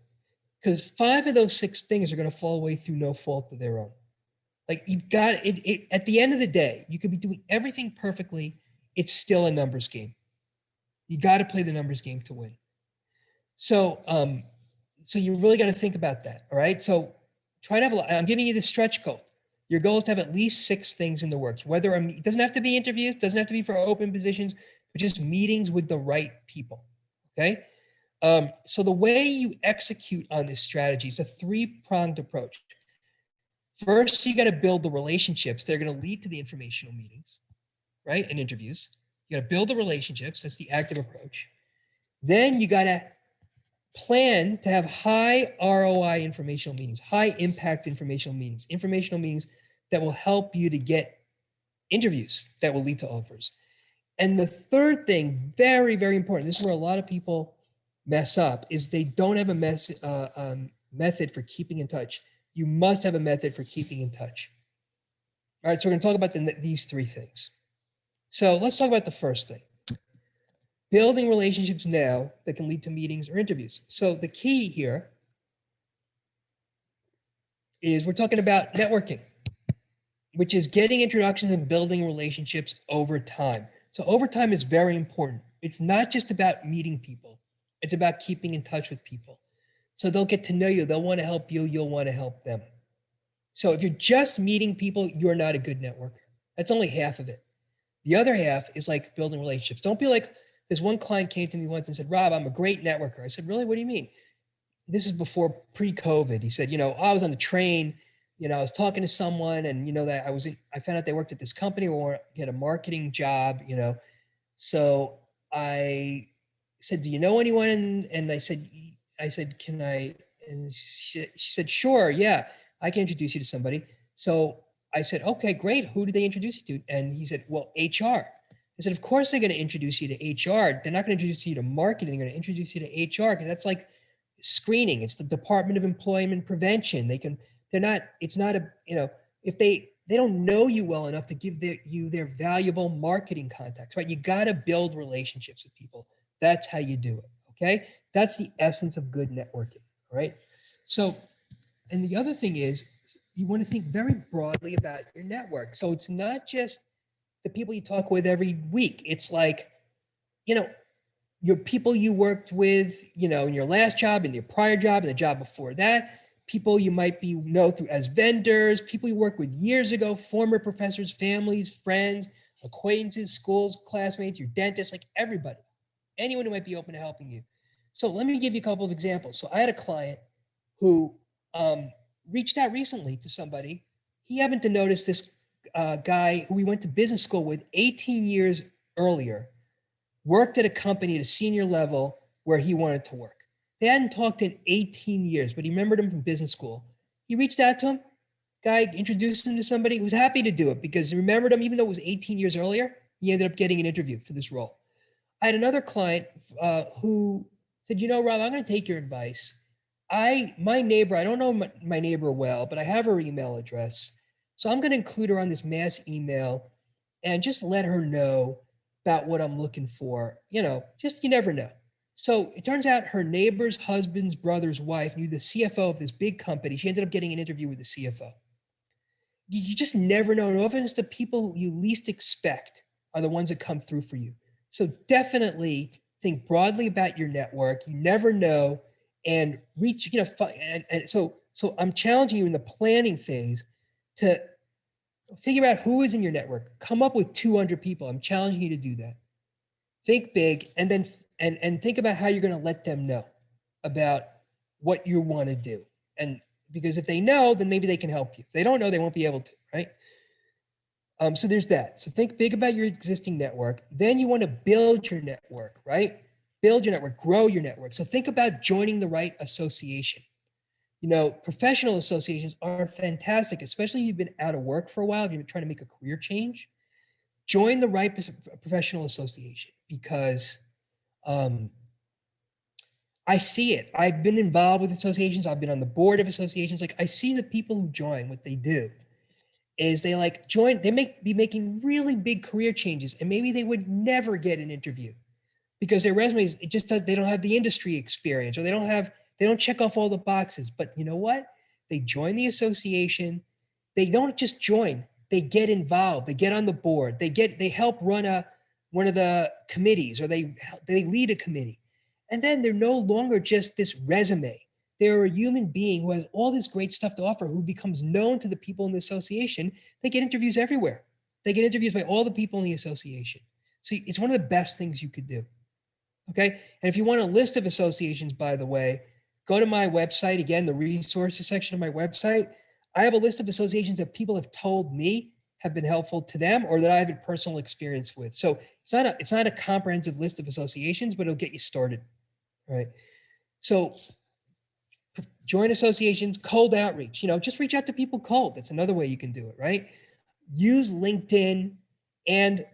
Because 5 of those 6 things are going to fall away through no fault of their own. Like you've got it at the end of the day, you could be doing everything perfectly. It's still a numbers game. You got to play the numbers game to win. So you really got to think about that. All right. So try to I'm giving you the stretch goal. Your goal is to have at least 6 things in the works. It doesn't have to be interviews, doesn't have to be for open positions, but just meetings with the right people. Okay. So the way you execute on this strategy is a 3-pronged approach. First, you got to build the relationships that are going to lead to the informational meetings, right? And interviews. You got to build the relationships. That's the active approach. Then you got to plan to have high ROI informational meetings, high impact informational meetings that will help you to get interviews that will lead to offers. And the third thing, very, very important, this is where a lot of people mess up, is they don't have a method for keeping in touch. You must have a method for keeping in touch. All right, so we're going to talk about these 3 things. So let's talk about the first thing. Building relationships now that can lead to meetings or interviews. So the key here is we're talking about networking, which is getting introductions and building relationships over time. So over time is very important. It's not just about meeting people. It's about keeping in touch with people. So they'll get to know you. They'll want to help you. You'll want to help them. So if you're just meeting people, you're not a good networker. That's only half of it. The other half is like building relationships. Don't be like, this one client came to me once and said, Rob, I'm a great networker. I said, really? What do you mean? This is before pre-COVID. He said, I was on the train, I was talking to someone and, that I found out they worked at this company or get a marketing job, So I said, do you know anyone? And I said, can I? And she said, sure, yeah, I can introduce you to somebody. So I said, okay, great. Who did they introduce you to? And he said, well, HR. I said, of course they're going to introduce you to HR. They're not going to introduce you to marketing. They're going to introduce you to HR because that's like screening. It's the Department of Employment Prevention. It's not a, if they don't know you well enough to give you their valuable marketing contacts, right? You got to build relationships with people. That's how you do it, okay? That's the essence of good networking, right? So, and the other thing is you want to think very broadly about your network. So it's not just the people you talk with every week. It's like, your people you worked with, in your last job, in your prior job, and the job before that, people you might know through as vendors, people you worked with years ago, former professors, families, friends, acquaintances, schools, classmates, your dentist, like everybody, anyone who might be open to helping you. So let me give you a couple of examples. So I had a client who reached out recently to somebody. He happened to notice this guy who we went to business school with 18 years earlier worked at a company at a senior level where he wanted to work. They hadn't talked in 18 years, but he remembered him from business school. He reached out to him. Guy introduced him to somebody who was happy to do it because he remembered him, even though it was 18 years earlier. He ended up getting an interview for this role. I had another client who said, Rob, I'm going to take your advice. My neighbor, I don't know my neighbor well, but I have her email address. So I'm going to include her on this mass email and just let her know about what I'm looking for. Just you never know. So it turns out her neighbor's husband's brother's wife knew the CFO of this big company. She ended up getting an interview with the CFO. You just never know. And often it's the people you least expect are the ones that come through for you. So definitely think broadly about your network. You never know, and reach. And so I'm challenging you in the planning phase to figure out who is in your network. Come up with 200 people. I'm challenging you to do that. Think big, and then and think about how you're going to let them know about what you want to do. And because if they know, then maybe they can help you. If they don't know, they won't be able to, right? So there's that. So think big about your existing network. Then you want to build your network, right? Build your network, grow your network. So think about joining the right association. Professional associations are fantastic, especially if you've been out of work for a while, if you've been trying to make a career change. Join the right professional association because I see it. I've been involved with associations. I've been on the board of associations. Like I see the people who join, what they do is they like join, they be making really big career changes and maybe they would never get an interview because their resumes, it just does, they don't have the industry experience or they don't check off all the boxes. But you know what? They join the association. They don't just join, they get involved, they get on the board, they help run one of the committees or they lead a committee. And then they're no longer just this resume. They're a human being who has all this great stuff to offer, who becomes known to the people in the association. They get interviews everywhere. They get interviews by all the people in the association. So it's one of the best things you could do. Okay. And if you want a list of associations, by the way, go to my website. Again, the resources section of my website. I have a list of associations that people have told me have been helpful to them or that I have a personal experience with. So it's not a comprehensive list of associations, but it'll get you started. Right. So join associations, cold outreach, just reach out to people cold. That's another way you can do it, right? Use LinkedIn and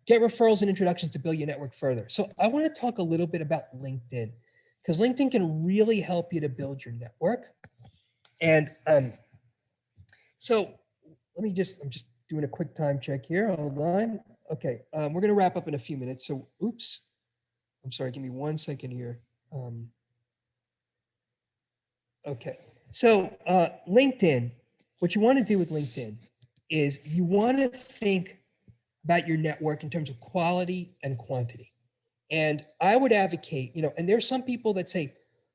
get referrals and introductions to build your network further. So I want to talk a little bit about LinkedIn because LinkedIn can really help you to build your network. And so I'm just doing a quick time check here. Hold on. Okay, we're going to wrap up in a few minutes. So, oops. I'm sorry, give me 1 second here. Okay, so LinkedIn, what you want to do with LinkedIn is you want to think about your network in terms of quality and quantity. And I would advocate, and there's some people that say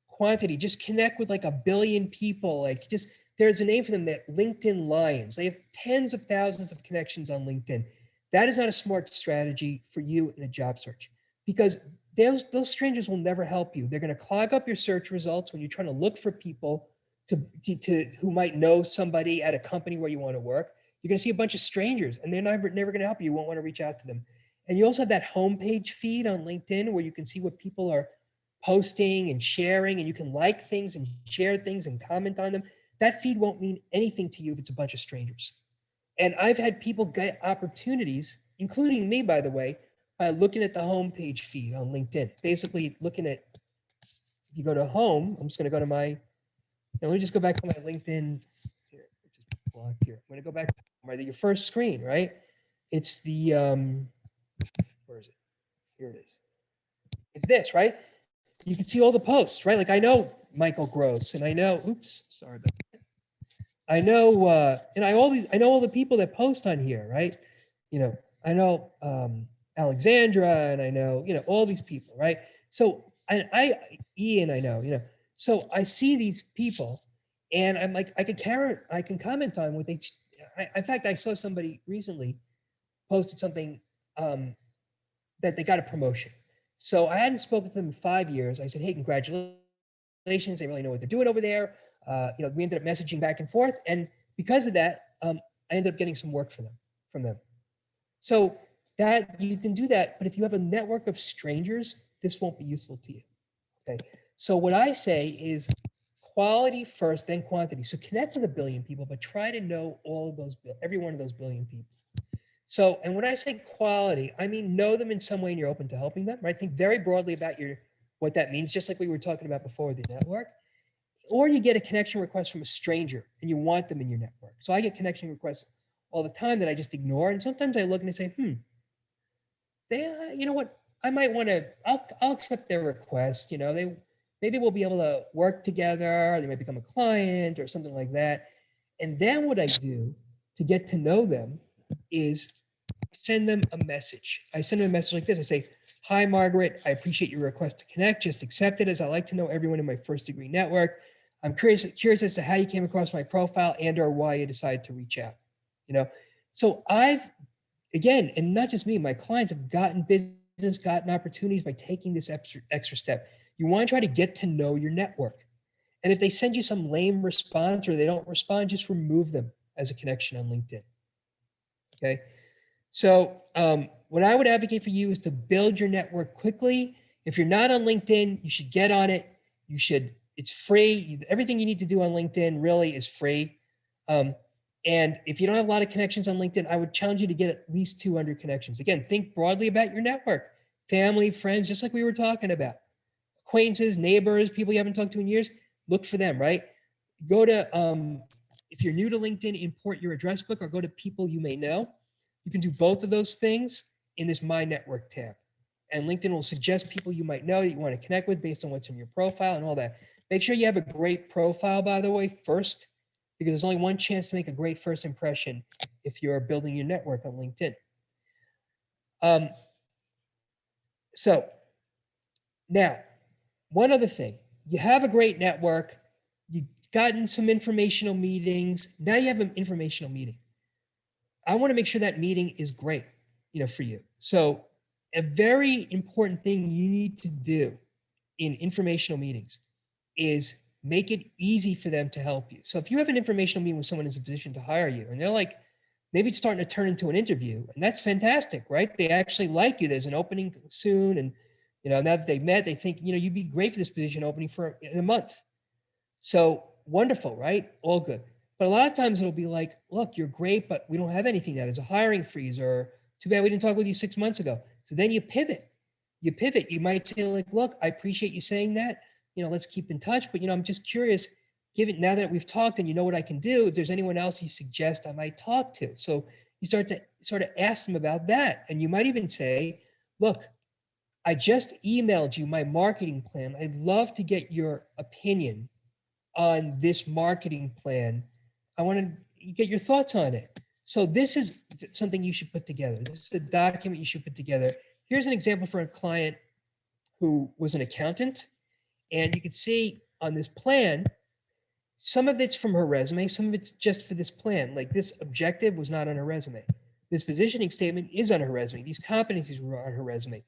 quantity, just connect with like a billion people. Like just there's a name for them, that LinkedIn Lions. They have tens of thousands of connections on LinkedIn. That is not a smart strategy for you in a job search because those strangers will never help you. They're going to clog up your search results when you're trying to look for people to who might know somebody at a company where you want to work. You're going to see a bunch of strangers and they're never going to help you. You won't want to reach out to them. And you also have that homepage feed on LinkedIn where you can see what people are posting and sharing, and you can like things and share things and comment on them. That feed won't mean anything to you if it's a bunch of strangers. And I've had people get opportunities, including me, by the way, by looking at the homepage feed on LinkedIn. It's basically looking at, if you go to home, I'm just going to go to my, let me just go back to my LinkedIn here, which is blocked here. I'm going to go back to your first screen, right? It's the, where is it? Here it is. It's this, right? You can see all the posts, right? Like I know Michael Gross, and I know, oops, sorry about that. I know, and I know all the people that post on here, right? I know Alexandra, and I know, all these people, right? So Ian, I know, so I see these people, and I'm like, I can comment on what they. In fact, I saw somebody recently posted something that they got a promotion. So I hadn't spoken to them in 5 years. I said, hey, congratulations. They really know what they're doing over there. We ended up messaging back and forth. And because of that, I ended up getting some work from them. So that you can do that. But if you have a network of strangers, this won't be useful to you. Okay. So what I say is quality first, then quantity. So connect with a billion people, but try to know all of those, every one of those billion people. So, and when I say quality, I mean know them in some way and you're open to helping them, right? Think very broadly about what that means, just like we were talking about before with the network. Or you get a connection request from a stranger and you want them in your network. So I get connection requests all the time that I just ignore. And sometimes I look and I say, you know what? I might want to, I'll accept their request. Maybe we'll be able to work together. They might become a client or something like that. And then what I do to get to know them is send them a message. I send them a message like this. I say, hi, Margaret. I appreciate your request to connect. Just accept it, as I like to know everyone in my first degree network. I'm curious as to how you came across my profile and or why you decided to reach out. So again, and not just me, my clients have gotten business, gotten opportunities by taking this extra step. You want to try to get to know your network. And if they send you some lame response or they don't respond, just remove them as a connection on LinkedIn. Okay. So what I would advocate for you is to build your network quickly. If you're not on LinkedIn, you should get on it. You should, it's free. Everything you need to do on LinkedIn really is free. Um, and if you don't have a lot of connections on LinkedIn, I would challenge you to get at least 200 connections. Again, think broadly about your network, family, friends, just like we were talking about, acquaintances, neighbors, people you haven't talked to in years. Look for them, right? Go to, if you're new to LinkedIn, import your address book or go to people you may know. You can do both of those things in this My Network tab. And LinkedIn will suggest people you might know that you want to connect with based on what's in your profile and all that. Make sure you have a great profile, by the way, first, because there's only one chance to make a great first impression if you're building your network on LinkedIn. So now, one other thing, you have a great network, you've gotten some informational meetings, now you have an informational meeting. I want to make sure that meeting is great, for you. So a very important thing you need to do in informational meetings is make it easy for them to help you. So if you have an informational meeting with someone who's in a position to hire you and they're like, maybe it's starting to turn into an interview, and that's fantastic, right? They actually like you. There's an opening soon, and now that they've met, they think, you'd be great for this position opening in a month. So wonderful, right? All good. But a lot of times it'll be like, look, you're great, but we don't have anything now. There's a hiring freeze, or too bad we didn't talk with you 6 months ago. So then you pivot. You might say, like, look, I appreciate you saying that. Let's keep in touch. But I'm just curious, given now that we've talked and you know what I can do, if there's anyone else you suggest I might talk to. So you start to sort of ask them about that. And you might even say, look, I just emailed you my marketing plan. I'd love to get your opinion on this marketing plan. I want to get your thoughts on it. So this is something you should put together. This is a document you should put together. Here's an example for a client who was an accountant. And you can see on this plan, some of it's from her resume, some of it's just for this plan. Like this objective was not on her resume. This positioning statement is on her resume. These competencies were on her resume.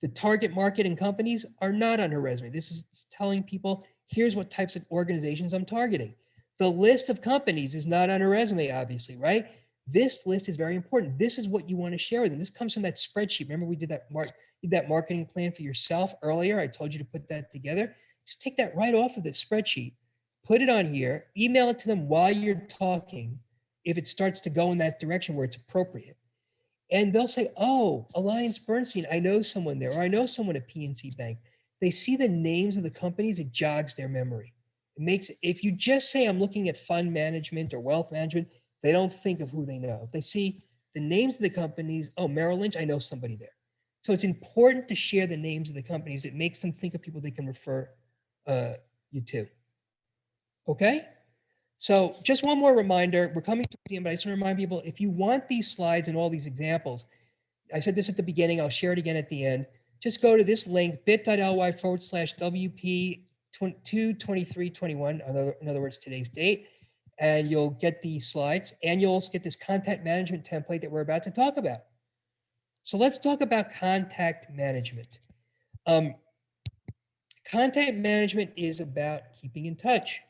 The target market and companies are not on her resume. This is telling people, here's what types of organizations I'm targeting. The list of companies is not on her resume, obviously, right? This list is very important. This is what you want to share with them. This comes from that spreadsheet. Remember we did that marketing plan for yourself earlier? I told you to put that together. Just take that right off of the spreadsheet, put it on here, email it to them while you're talking if it starts to go in that direction where it's appropriate. And they'll say, oh, Alliance Bernstein, I know someone there, or I know someone at PNC Bank. They see the names of the companies, it jogs their memory. It makes, if you just say I'm looking at fund management or wealth management, they don't think of who they know. If they see the names of the companies, oh, Merrill Lynch, I know somebody there. So it's important to share the names of the companies. It makes them think of people they can refer you to. Okay? So just one more reminder, we're coming to the end, but I just want to remind people, if you want these slides and all these examples, I said this at the beginning, I'll share it again at the end. Just go to this link, bit.ly/WP22321, in other words, today's date, and you'll get these slides, and you'll also get this contact management template that we're about to talk about. So let's talk about contact management. Contact management is about keeping in touch.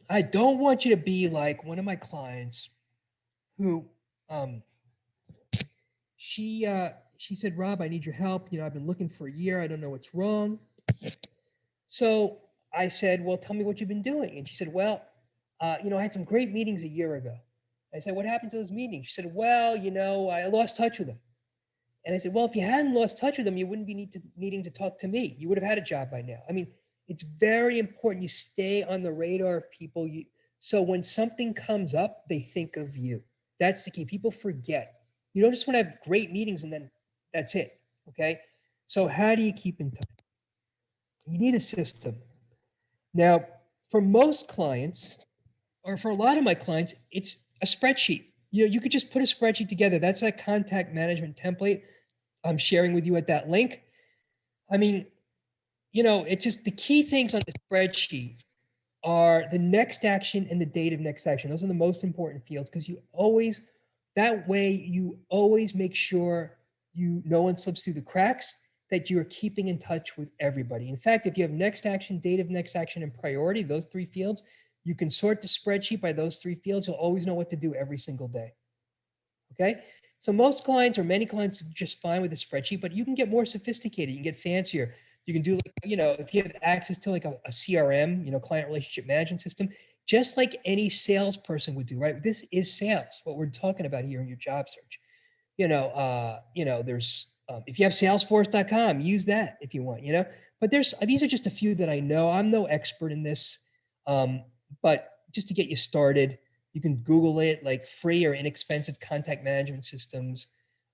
I don't want you to be like one of my clients who she said, Rob, I need your help. I've been looking for a year. I don't know what's wrong. So I said, well, tell me what you've been doing. And she said, well, I had some great meetings a year ago. I said, what happened to those meetings? She said, well, I lost touch with them. And I said, well, if you hadn't lost touch with them, you wouldn't be needing to talk to me. You would have had a job by now. I mean, it's very important you stay on the radar of people. So when something comes up, they think of you. That's the key. People forget. You don't just want to have great meetings and then that's it. Okay. So how do you keep in touch? You need a system. Now, for most clients, or for a lot of my clients, it's a spreadsheet. You could just put a spreadsheet together. That's that contact management template I'm sharing with you at that link. I mean, it's just the key things on the spreadsheet are the next action and the date of next action. Those are the most important fields because that way you always make sure no one slips through the cracks, that you're keeping in touch with everybody. In fact, if you have next action, date of next action, and priority, those three fields, You can sort the spreadsheet by those 3 fields. You'll always know what to do every single day. Okay? So most clients or many clients are just fine with a spreadsheet, but you can get more sophisticated. You can get fancier. You can do, like, if you have access to like a CRM, client relationship management system, just like any salesperson would do, right? This is sales, what we're talking about here in your job search. There's if you have Salesforce.com, use that if you want. But these are just a few that I know. I'm no expert in this, but just to get you started, you can Google it, like free or inexpensive contact management systems.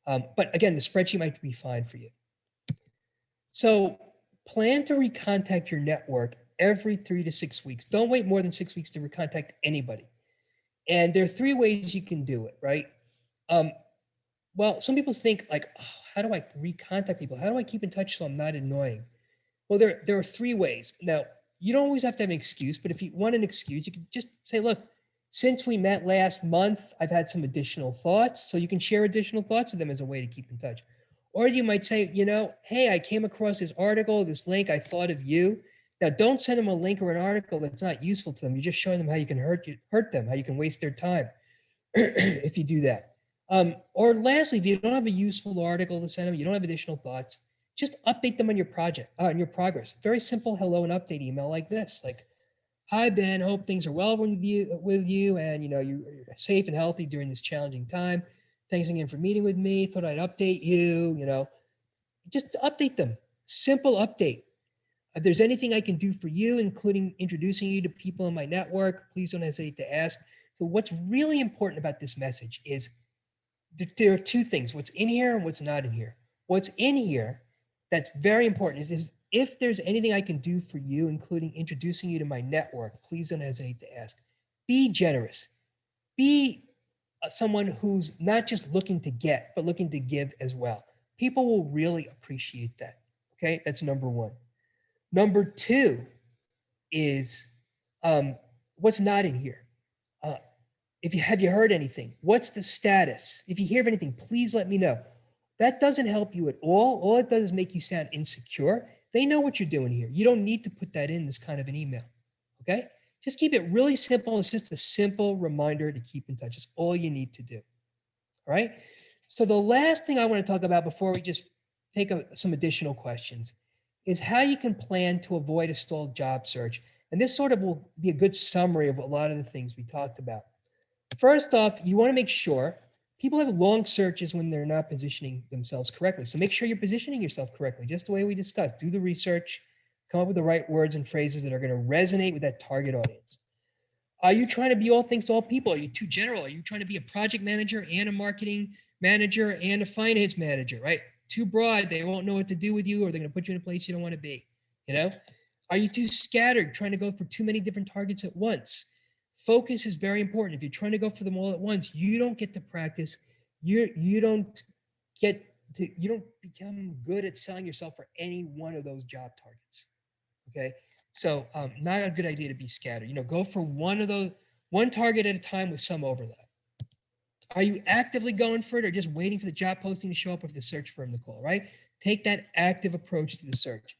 But again, the spreadsheet might be fine for you. So plan to recontact your network every 3 to 6 weeks. Don't wait more than 6 weeks to recontact anybody. And there are 3 ways you can do it, right? Well, some people think like, oh, how do I recontact people? How do I keep in touch so I'm not annoying? Well, there are 3 ways. Now, you don't always have to have an excuse, but if you want an excuse, you can just say, look, since we met last month, I've had some additional thoughts. So you can share additional thoughts with them as a way to keep in touch. Or you might say, hey, I came across this article, this link, I thought of you. Now, don't send them a link or an article that's not useful to them. You're just showing them how you can hurt them, how you can waste their time if you do that. Or lastly, if you don't have a useful article to send them, you don't have additional thoughts, just update them on your project, on your progress. Very simple hello and update email like this, like, hi Ben, hope things are well with you, and you're safe and healthy during this challenging time. Thanks again for meeting with me. Thought I'd update you. Just update them. Simple update. If there's anything I can do for you, including introducing you to people in my network, please don't hesitate to ask. So what's really important about this message is there are 2 things, what's in here and what's not in here. What's in here that's very important is if there's anything I can do for you, including introducing you to my network, please don't hesitate to ask. Be generous. Be someone who's not just looking to get, but looking to give as well. People will really appreciate that. Okay, that's number 1. Number 2 is what's not in here. Uh, have you heard anything? What's the status? If you hear of anything, please let me know. That doesn't help you at all. All it does is make you sound insecure. They know what you're doing here. You don't need to put that in this kind of an email. Okay? Just keep it really simple. It's just a simple reminder to keep in touch. It's all you need to do. All right? So the last thing I want to talk about before we just take some additional questions is how you can plan to avoid a stalled job search. And this sort of will be a good summary of a lot of the things we talked about. First off, you want to make sure people have long searches when they're not positioning themselves correctly. So make sure you're positioning yourself correctly, just the way we discussed. Do the research, come up with the right words and phrases that are going to resonate with that target audience. Are you trying to be all things to all people? Are you too general? Are you trying to be a project manager and a marketing manager and a finance manager, right? Too broad, they won't know what to do with you, or they're going to put you in a place you don't want to be, Are you too scattered, trying to go for too many different targets at once? Focus is very important. If you're trying to go for them all at once, you don't get to practice. You don't become good at selling yourself for any one of those job targets. Okay, so not a good idea to be scattered. Go for one target at a time with some overlap. Are you actively going for it, or just waiting for the job posting to show up, or for the search firm to call? Right? Take that active approach to the search.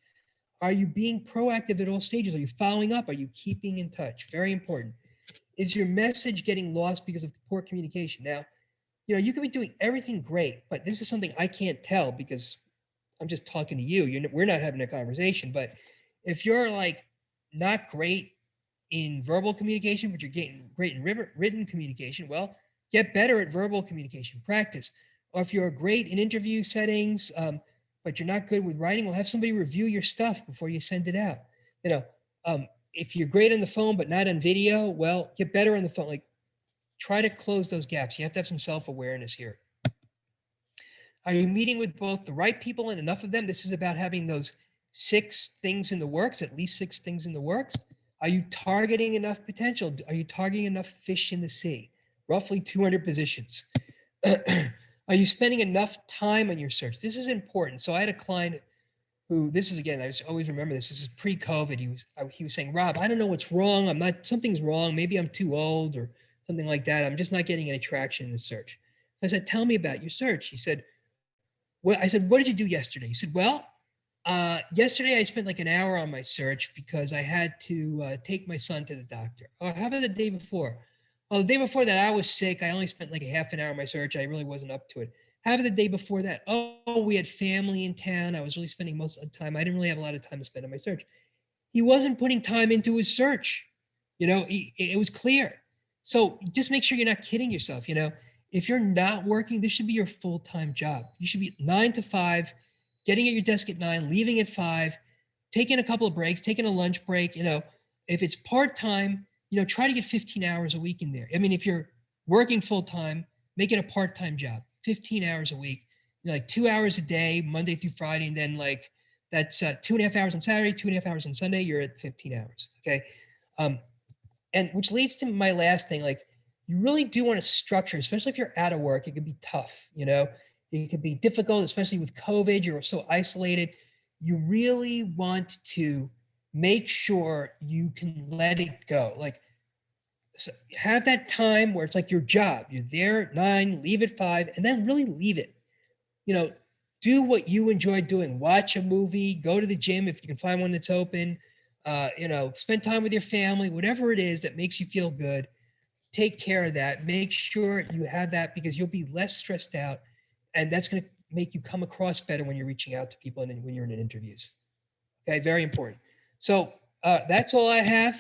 Are you being proactive at all stages? Are you following up? Are you keeping in touch? Very important. Is your message getting lost because of poor communication? Now, you could be doing everything great, but this is something I can't tell because I'm just talking to you. We're not having a conversation. But if you're like not great in verbal communication, but you're getting great in written communication, well, get better at verbal communication. Practice. Or if you're great in interview settings, but you're not good with writing, well, have somebody review your stuff before you send it out. If you're great on the phone but not on video, well, get better on the phone. Like, try to close those gaps. You have to have some self-awareness here. Are you meeting with both the right people and enough of them? This is about having those 6 things in the works, at least 6 things in the works. Are you targeting enough potential? Are you targeting enough fish in the sea? Roughly 200 positions. Are you spending enough time on your search? This is important. So I had a client who, this is, again, I always remember this. This is pre-COVID. He was saying, Rob, I don't know what's wrong. Something's wrong. Maybe I'm too old or something like that. I'm just not getting any traction in the search. So I said, tell me about your search. He said, I said, what did you do yesterday? He said, well, Yesterday I spent like an hour on my search because I had to take my son to the doctor. Oh, how about the day before? Oh, the day before that I was sick. I only spent like a half an hour on my search. I really wasn't up to it. How about the day before that? Oh, we had family in town. I was really spending most of the time. I didn't really have a lot of time to spend on my search. He wasn't putting time into his search. It was clear. So just make sure you're not kidding yourself. If you're not working, this should be your full-time job. You should be 9 to 5, getting at your desk at 9, leaving at 5, taking a couple of breaks, taking a lunch break. If it's part-time, try to get 15 hours a week in there. I mean, if you're working full-time, make it a part-time job, 15 hours a week, like 2 hours a day, Monday through Friday, and then like that's 2.5 hours on Saturday, 2.5 hours on Sunday. You're at 15 hours. Okay. Um, and which leads to my last thing. Like, you really do want to structure, especially if you're out of work. It can be tough. It can be difficult, especially with COVID. You're so isolated. You really want to make sure you can let it go. Like, so have that time where it's like your job. You're there at 9, leave at 5, and then really leave it. you know, do what you enjoy doing. Watch a movie, go to the gym if you can find one that's open. Spend time with your family, whatever it is that makes you feel good. Take care of that. Make sure you have that because you'll be less stressed out, and that's going to make you come across better when you're reaching out to people and when you're in interviews. Okay, very important. So that's all I have.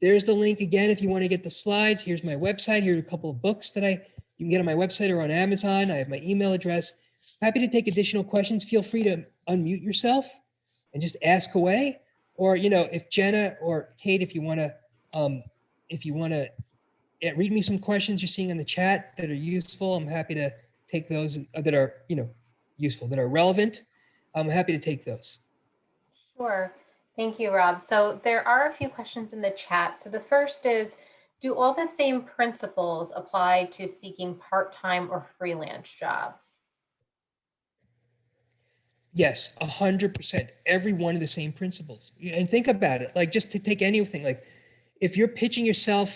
There's the link again if you want to get the slides. Here's my website. Here's a couple of books that you can get on my website or on Amazon. I have my email address. Happy to take additional questions. Feel free to unmute yourself and just ask away. Or if Jenna or Kate, if you want to read me some questions you're seeing in the chat that are useful, I'm happy to take those that are useful, that are relevant. I'm happy to take those. Sure. Thank you, Rob. So there are a few questions in the chat. So the first is, do all the same principles apply to seeking part-time or freelance jobs? Yes, 100%. Every one of the same principles. And think about it, like just to take anything, like if you're pitching yourself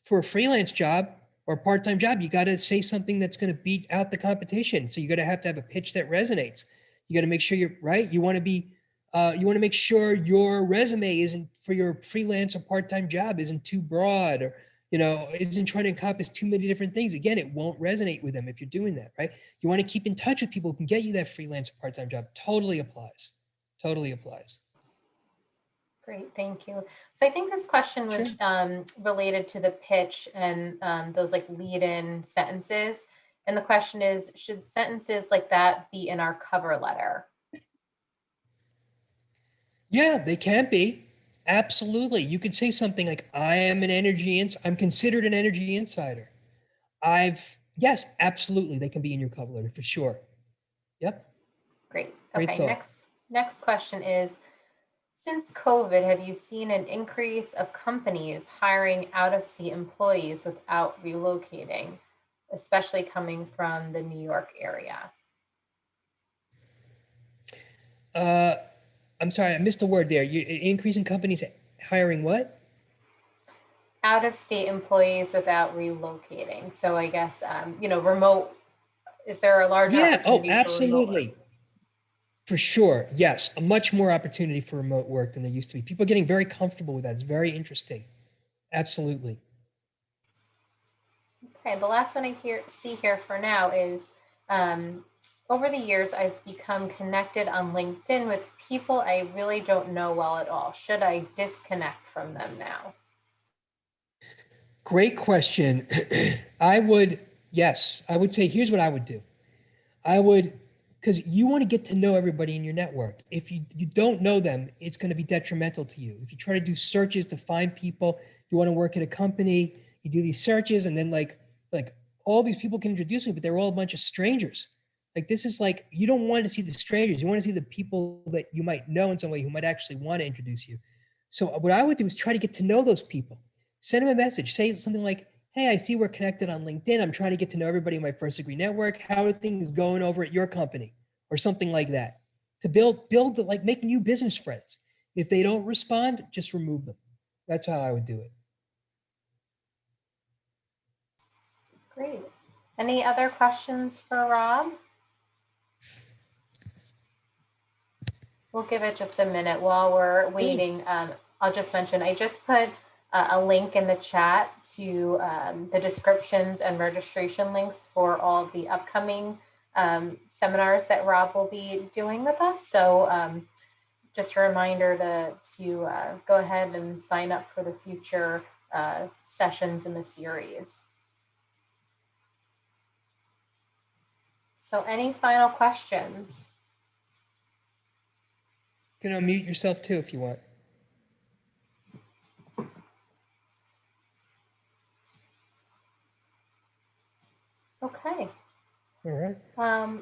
for a freelance job or a part-time job, you got to say something that's going to beat out the competition. So you got to have a pitch that resonates. You got to make sure you're right. You want to make sure your resume isn't for your freelance or part-time job isn't too broad or isn't trying to encompass too many different things. Again, it won't resonate with them if you're doing that, right? You want to keep in touch with people who can get you that freelance or part-time job. Totally applies. Totally applies. Great, thank you. So I think this question was related to the pitch and those like lead-in sentences. And the question is, should sentences like that be in our cover letter? Yeah, they can be. Absolutely. You could say something like, I'm considered an energy insider. Yes, absolutely. They can be in your cover letter for sure. Yep. Great. Great Okay, thought. next question is, since COVID, have you seen an increase of companies hiring out-of-state employees without relocating, especially coming from the New York area? I'm sorry, I missed a word there. Increasing companies hiring what? Out-of-state employees without relocating. So I guess, remote, is there a larger Yeah. Oh, opportunity for remote work? absolutely. For sure. Yes. A much more opportunity for remote work than there used to be. People are getting very comfortable with that. It's very interesting. Absolutely. Okay, the last one I see here for now is, over the years, I've become connected on LinkedIn with people I really don't know well at all. Should I disconnect from them now? Great question. Yes, I would say here's what I would do. Because you want to get to know everybody in your network. If you don't know them, it's going to be detrimental to you. If you try to do searches to find people, you want to work at a company, you do these searches, and then like all these people can introduce you, but they're all a bunch of strangers. Like this is like you don't want to see the strangers. You want to see the people that you might know in some way who might actually want to introduce you. So what I would do is try to get to know those people. Send them a message. Say something like, hey, I see we're connected on LinkedIn. I'm trying to get to know everybody in my first degree network. How are things going over at your company? Or something like that. To build like make new business friends. If they don't respond, just remove them. That's how I would do it. Great. Any other questions for Rob? We'll give it just a minute while we're waiting. I'll just mention, I just put a link in the chat to the descriptions and registration links for all of the upcoming seminars that Rob will be doing with us. So just a reminder to go ahead and sign up for the future sessions in the series. So any final questions? You can unmute yourself too if you want. Okay. All right.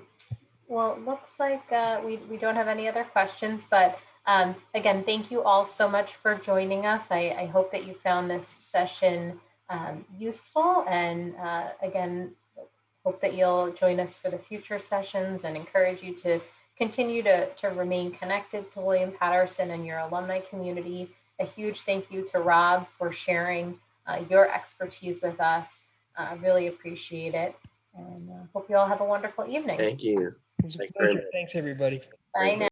Well, it looks like we don't have any other questions, but again, thank you all so much for joining us. I hope that you found this session useful, and again, hope that you'll join us for the future sessions, and encourage you to continue to remain connected to William Patterson and your alumni community. A huge thank you to Rob for sharing your expertise with us. Really appreciate it, and hope you all have a wonderful evening. Thank you. It was a pleasure. Thanks, everybody. Bye now.